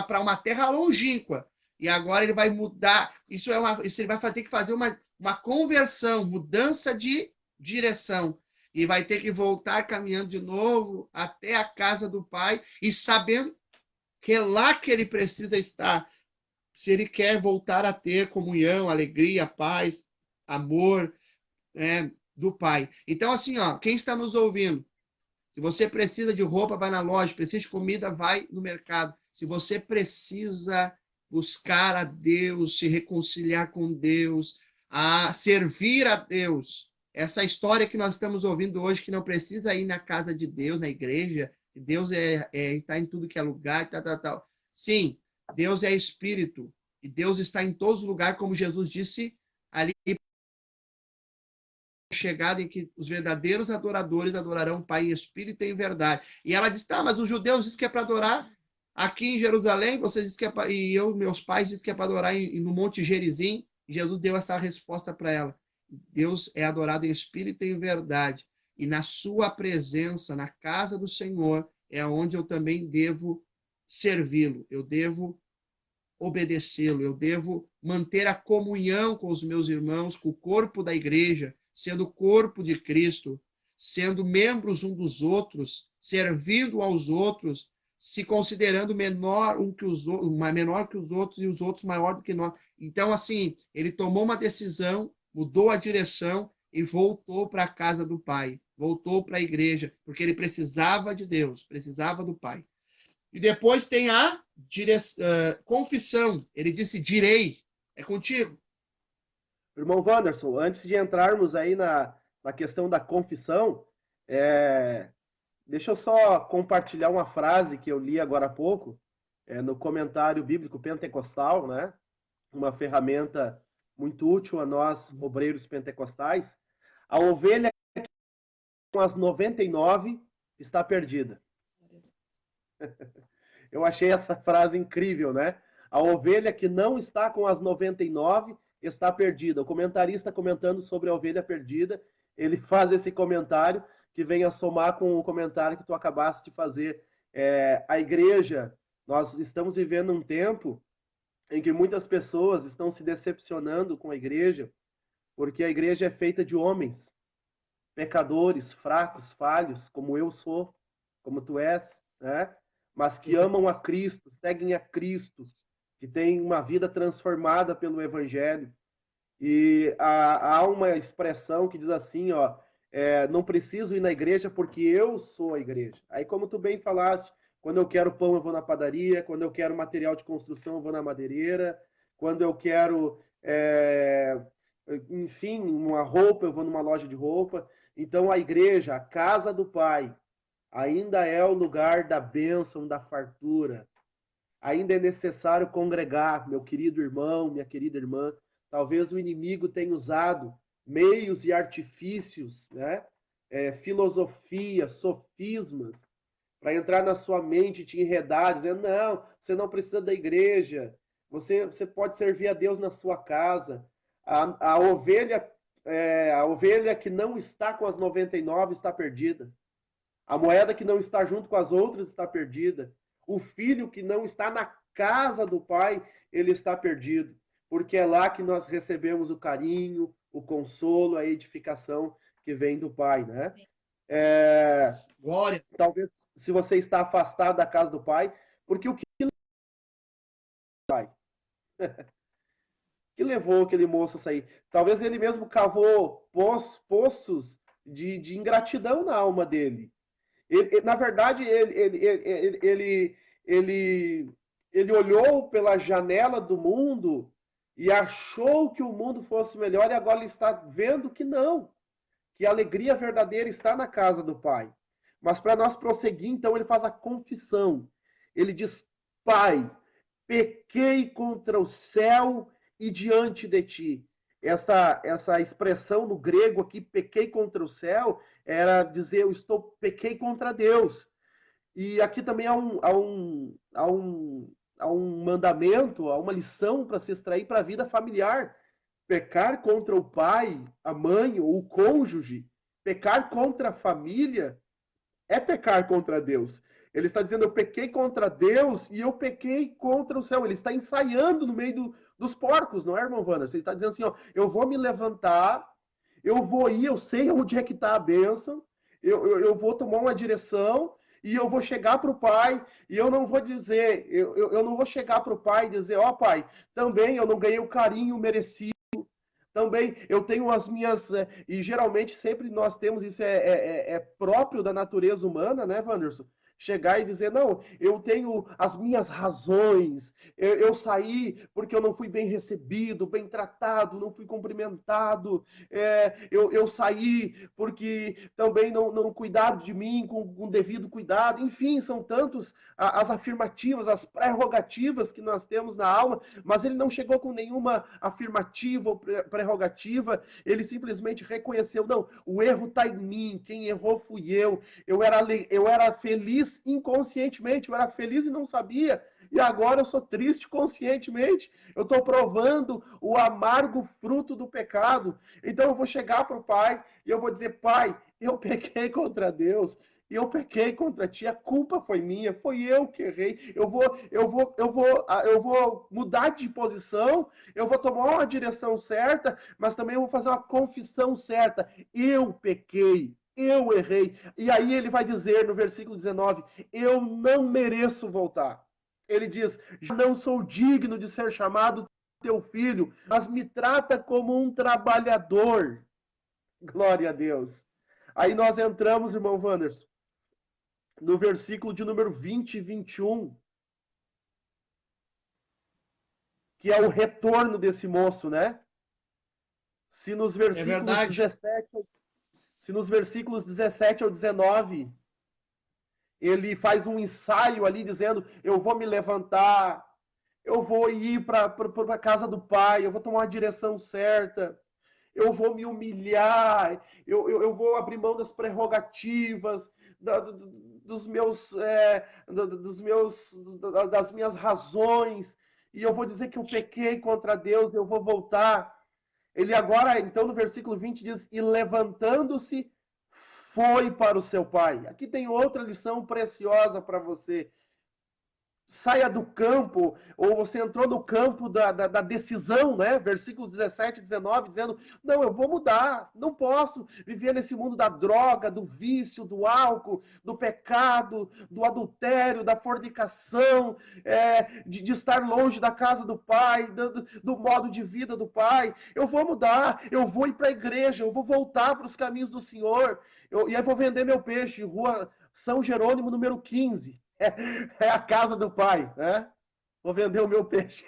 para uma terra longínqua. E agora ele vai mudar. Isso ele vai ter que fazer uma conversão, mudança de direção. E vai ter que voltar caminhando de novo até a casa do pai e sabendo que é lá que ele precisa estar. Se ele quer voltar a ter comunhão, alegria, paz, amor do pai. Então, assim, ó, quem está nos ouvindo, se você precisa de roupa, vai na loja. Precisa de comida, vai no mercado. Se você precisa buscar a Deus, se reconciliar com Deus, a servir a Deus, essa história que nós estamos ouvindo hoje, que não precisa ir na casa de Deus, na igreja, Deus está em tudo que é lugar, tal. Sim, Deus é espírito, e Deus está em todos os lugares, como Jesus disse ali, chegada em que os verdadeiros adoradores adorarão o Pai em espírito e em verdade. E ela disse: tá, mas os judeus dizem que é para adorar aqui em Jerusalém, vocês dizem que é para... E meus pais dizem que é para adorar no Monte Gerizim. E Jesus deu essa resposta para ela. Deus é adorado em espírito e em verdade. E na sua presença, na casa do Senhor, é onde eu também devo servi-lo. Eu devo obedecê-lo. Eu devo manter a comunhão com os meus irmãos, com o corpo da igreja, sendo o corpo de Cristo, sendo membros um dos outros, servindo aos outros, se considerando menor que os outros e os outros maior do que nós. Então, assim, ele tomou uma decisão, mudou a direção e voltou para a casa do Pai, voltou para a igreja, porque ele precisava de Deus, precisava do Pai. E depois tem a confissão. Ele disse: direi, é contigo. Irmão Wanderson, antes de entrarmos aí na questão da confissão, deixa eu só compartilhar uma frase que eu li agora há pouco, no comentário bíblico pentecostal, né? Uma ferramenta muito útil a nós, obreiros pentecostais. A ovelha com as 99 está perdida. Eu achei essa frase incrível, né? A ovelha que não está com as 99 está perdida. O comentarista comentando sobre a ovelha perdida, ele faz esse comentário que vem a somar com o comentário que tu acabaste de fazer. A igreja, nós estamos vivendo um tempo em que muitas pessoas estão se decepcionando com a igreja, porque a igreja é feita de homens, pecadores, fracos, falhos, como eu sou, como tu és, né? Mas que amam a Cristo, seguem a Cristo, que têm uma vida transformada pelo Evangelho. E há uma expressão que diz assim, ó, não preciso ir na igreja porque eu sou a igreja. Aí, como tu bem falaste, quando eu quero pão, eu vou na padaria, quando eu quero material de construção, eu vou na madeireira, quando eu quero, enfim, uma roupa, eu vou numa loja de roupa. Então a igreja, a casa do Pai, ainda é o lugar da bênção, da fartura. Ainda é necessário congregar, meu querido irmão, minha querida irmã. Talvez o inimigo tenha usado meios e artifícios, né? Filosofia, sofismas, para entrar na sua mente e te enredar, dizendo, não, você não precisa da igreja, você pode servir a Deus na sua casa. A ovelha, a ovelha que não está com as 99 está perdida. A moeda que não está junto com as outras está perdida. O filho que não está na casa do pai, ele está perdido. Porque é lá que nós recebemos o carinho, o consolo, a edificação que vem do pai, né? Glória. Talvez se você está afastado da casa do pai, porque o que pai que levou aquele moço a sair? Talvez ele mesmo cavou poços de ingratidão na alma dele. Na verdade, ele olhou pela janela do mundo e achou que o mundo fosse melhor, e agora ele está vendo que não, que a alegria verdadeira está na casa do Pai. Mas para nós prosseguir, então, ele faz a confissão. Ele diz, Pai, pequei contra o céu e diante de ti. Essa expressão no grego aqui, pequei contra o céu, era dizer, pequei contra Deus. E aqui também há um mandamento, há uma lição para se extrair para a vida familiar. Pecar contra o pai, a mãe ou o cônjuge, pecar contra a família, é pecar contra Deus. Ele está dizendo, eu pequei contra Deus e eu pequei contra o céu. Ele está ensaiando no meio dos porcos, não é, irmão Wander? Ele está dizendo assim, ó, eu vou me levantar, eu vou ir, eu sei onde é que está a bênção, eu vou tomar uma direção e eu vou chegar para o pai e eu não vou dizer, eu não vou chegar para o pai e dizer, ó pai, também eu não ganhei o carinho merecido, também eu tenho as minhas, e geralmente sempre nós temos, isso é próprio da natureza humana, né, Wanderson? Chegar e dizer, não, eu tenho as minhas razões, eu saí porque eu não fui bem recebido, bem tratado, não fui cumprimentado, eu saí porque também não cuidaram de mim com devido cuidado, enfim, são tantos as afirmativas, as prerrogativas que nós temos na alma, mas ele não chegou com nenhuma afirmativa ou prerrogativa, ele simplesmente reconheceu, não, o erro está em mim, quem errou fui eu era feliz inconscientemente, eu era feliz e não sabia, e agora eu sou triste conscientemente, eu estou provando o amargo fruto do pecado, então eu vou chegar para o pai e eu vou dizer, pai, eu pequei contra Deus, e eu pequei contra ti, a culpa foi minha, foi eu que errei, eu vou mudar de posição, eu vou tomar uma direção certa, mas também eu vou fazer uma confissão certa, eu pequei, eu errei. E aí ele vai dizer no versículo 19, eu não mereço voltar. Ele diz, não sou digno de ser chamado teu filho, mas me trata como um trabalhador. Glória a Deus. Aí nós entramos, irmão Wanderson, no versículo de número 20 e 21, que é o retorno desse moço, né? Se nos versículos 17 ao 19, ele faz um ensaio ali dizendo, eu vou me levantar, eu vou ir para a casa do pai, eu vou tomar a direção certa, eu vou me humilhar, eu vou abrir mão das prerrogativas, das minhas razões, e eu vou dizer que eu pequei contra Deus, eu vou voltar. Ele agora, então, no versículo 20 diz, e levantando-se, foi para o seu pai. Aqui tem outra lição preciosa para você. Saia do campo, ou você entrou no campo da decisão, né? Versículos 17 e 19, dizendo, não, eu vou mudar, não posso viver nesse mundo da droga, do vício, do álcool, do pecado, do adultério, da fornicação, de estar longe da casa do pai, do modo de vida do pai. Eu vou mudar, eu vou ir para a igreja, eu vou voltar para os caminhos do Senhor, e aí vou vender meu peixe, Rua São Jerônimo, número 15. É a casa do pai, né? Vou vender o meu peixe.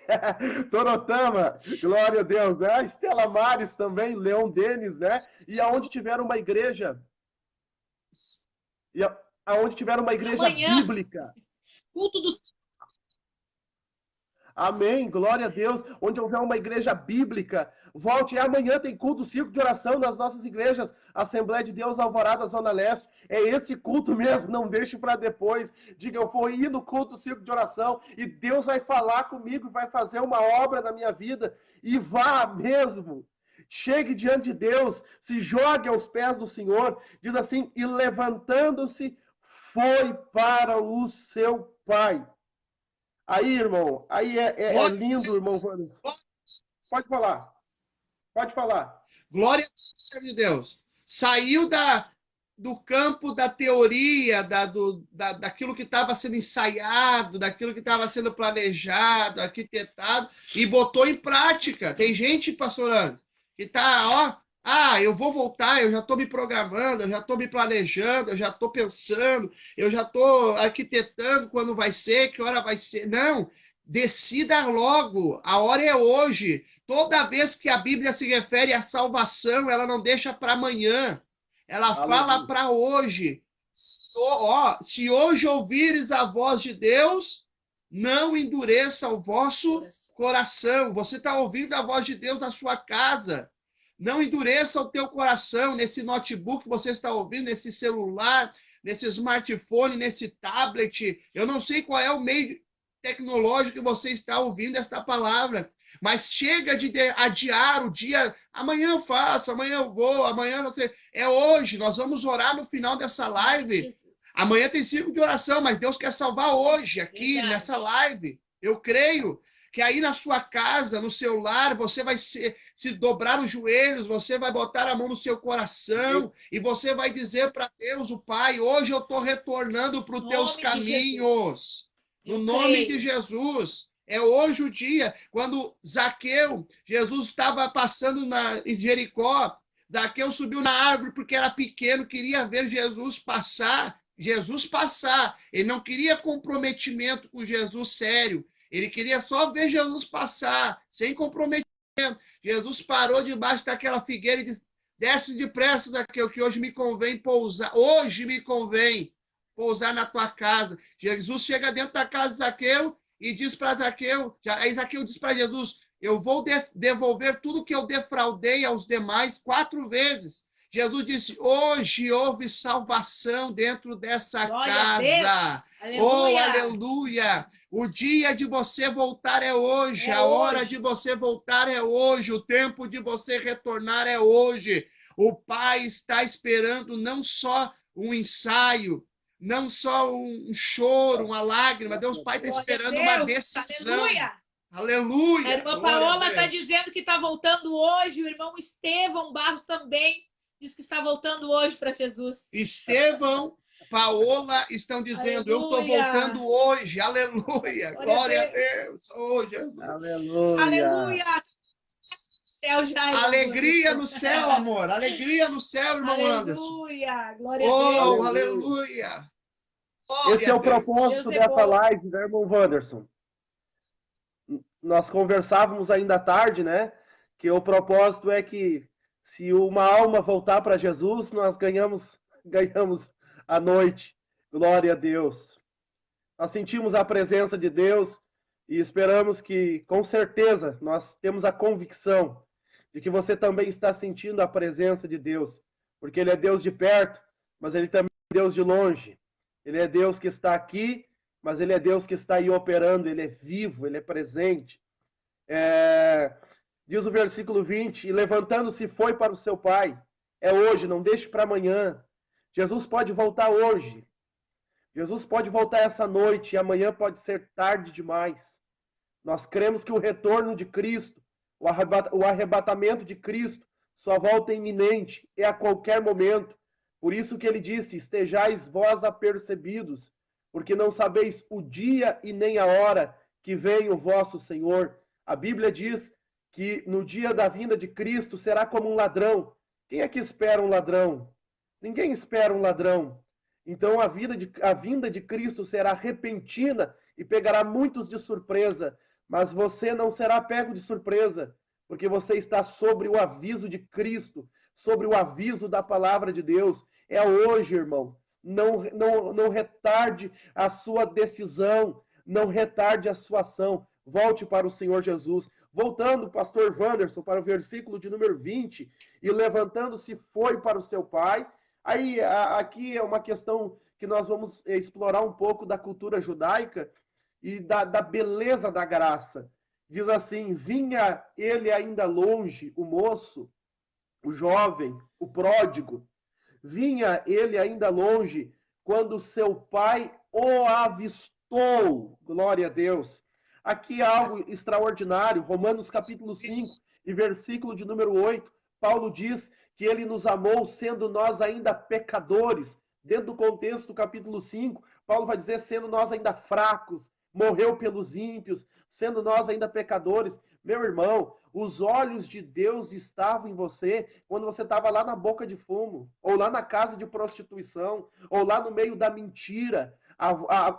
Torotama, glória a Deus, né? A Estela Mares também, Leão Denis, né? E aonde tiver uma igreja, aonde tiver uma igreja Amanhã, bíblica. culto do Amém, glória a Deus. Onde houver uma igreja bíblica, volte. E amanhã tem culto, circo de oração nas nossas igrejas. Assembleia de Deus, Alvorada, Zona Leste. É esse culto mesmo, não deixe para depois. Diga, eu vou ir no culto, circo de oração e Deus vai falar comigo, vai fazer uma obra na minha vida. E vá mesmo. Chegue diante de Deus, se jogue aos pés do Senhor. Diz assim, e levantando-se, foi para o seu pai. Aí, irmão, aí é lindo, irmão Vandes. Pode falar. Pode falar. Glória a Deus, servo de Deus. Saiu do campo da teoria, daquilo que estava sendo ensaiado, daquilo que estava sendo planejado, arquitetado, e botou em prática. Tem gente, pastor Anderson, que está, eu vou voltar, eu já estou me programando, eu já estou me planejando, eu já estou pensando, eu já estou arquitetando quando vai ser, que hora vai ser. Não, decida logo, a hora é hoje. Toda vez que a Bíblia se refere à salvação, ela não deixa para amanhã, ela fala para hoje. Se hoje ouvires a voz de Deus, não endureça o vosso coração. Você está ouvindo a voz de Deus na sua casa. Não endureça o teu coração nesse notebook que você está ouvindo, nesse celular, nesse smartphone, nesse tablet. Eu não sei qual é o meio tecnológico que você está ouvindo esta palavra, mas chega de adiar o dia. Amanhã eu faço, amanhã eu vou, amanhã não sei. É hoje, nós vamos orar no final dessa live. Amanhã tem ciclo de oração, mas Deus quer salvar hoje, aqui, nessa live. Eu creio que aí na sua casa, no seu lar, você vai se dobrar os joelhos, você vai botar a mão no seu coração e você vai dizer para Deus, o Pai, hoje eu estou retornando para os teus caminhos. No nome de Jesus. É hoje o dia. Quando Zaqueu, Jesus estava passando em Jericó, Zaqueu subiu na árvore porque era pequeno, queria ver Jesus passar. Ele não queria comprometimento com Jesus sério. Ele queria só ver Jesus passar, sem comprometimento. Jesus parou debaixo daquela figueira e disse, desce depressa, Zaqueu, que hoje me convém pousar. Hoje me convém pousar na tua casa. Jesus chega dentro da casa de Zaqueu e diz para Zaqueu, aí Zaqueu diz para Jesus, eu vou devolver tudo que eu defraudei aos demais 4 vezes. Jesus disse, hoje houve salvação dentro dessa casa. Oh, aleluia! O dia de você voltar é hoje, a hora de você voltar é hoje, o tempo de você retornar é hoje. O Pai está esperando não só um ensaio, não só um choro, uma lágrima. Deus Pai está esperando uma decisão. Aleluia! A irmã Paola está dizendo que está voltando hoje, o irmão Estevão Barros também diz que está voltando hoje para Jesus. Estevão, Paola estão dizendo, aleluia. Eu estou voltando hoje, aleluia, glória a Deus, hoje. Aleluia. Aleluia. Céu já, alegria no céu, amor, alegria no céu, irmão Anderson. Aleluia, glória a Deus. Oh, aleluia. Esse é o propósito dessa live, né, irmão Wanderson? Nós conversávamos ainda à tarde, né, que o propósito é que se uma alma voltar para Jesus, nós ganhamos a noite. Glória a Deus. Nós sentimos a presença de Deus e esperamos que, com certeza, nós temos a convicção de que você também está sentindo a presença de Deus, porque Ele é Deus de perto, mas Ele também é Deus de longe. Ele é Deus que está aqui, mas Ele é Deus que está aí operando, Ele é vivo, Ele é presente. Diz o versículo 20, e levantando-se foi para o seu pai. É hoje, não deixe para amanhã. Jesus pode voltar hoje. Jesus pode voltar essa noite, e amanhã pode ser tarde demais. Nós cremos que o retorno de Cristo, o arrebatamento de Cristo, sua volta é iminente, é a qualquer momento. Por isso que ele disse, estejais vós apercebidos, porque não sabeis o dia e nem a hora que vem o vosso Senhor. A Bíblia diz que no dia da vinda de Cristo será como um ladrão. Quem é que espera um ladrão? Ninguém espera um ladrão. Então a vinda de Cristo será repentina e pegará muitos de surpresa, mas você não será pego de surpresa, porque você está sobre o aviso de Cristo, sobre o aviso da palavra de Deus. É hoje, irmão. Não retarde a sua decisão, não retarde a sua ação. Volte para o Senhor Jesus. Voltando, pastor Wanderson, para o versículo de número 20, e levantando-se foi para o seu pai. Aí, aqui é uma questão que nós vamos explorar um pouco da cultura judaica e da beleza da graça. Diz assim: vinha ele ainda longe, o moço, o jovem, o pródigo. Vinha ele ainda longe, quando seu pai o avistou. Glória a Deus. Aqui há algo extraordinário. Romanos capítulo 5 e versículo de número 8. Paulo diz que ele nos amou sendo nós ainda pecadores. Dentro do contexto do capítulo 5, Paulo vai dizer sendo nós ainda fracos, morreu pelos ímpios, sendo nós ainda pecadores. Meu irmão, os olhos de Deus estavam em você quando você estava lá na boca de fumo, ou lá na casa de prostituição, ou lá no meio da mentira.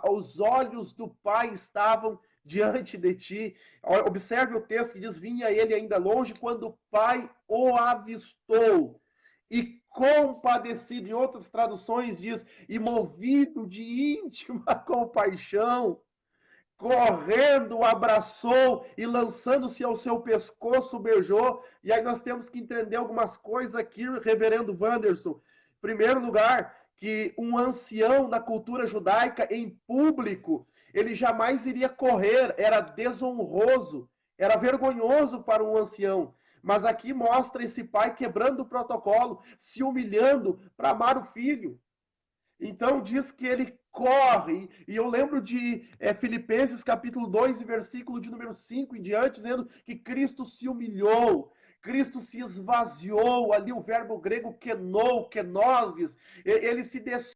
Os olhos do Pai estavam diante de ti. Observe o texto que diz: vinha ele ainda longe quando o Pai o avistou. E compadecido, em outras traduções diz, e movido de íntima compaixão, correndo, o abraçou e lançando-se ao seu pescoço, beijou. E aí nós temos que entender algumas coisas aqui, reverendo Wanderson. Em primeiro lugar, que um ancião na cultura judaica, em público, ele jamais iria correr, era desonroso, era vergonhoso para um ancião. Mas aqui mostra esse pai quebrando o protocolo, se humilhando para amar o filho. Então diz que ele corre, e eu lembro de Filipenses capítulo 2, versículo de número 5 em diante, dizendo que Cristo se humilhou, Cristo se esvaziou, ali o verbo grego kenou, kenosis, ele se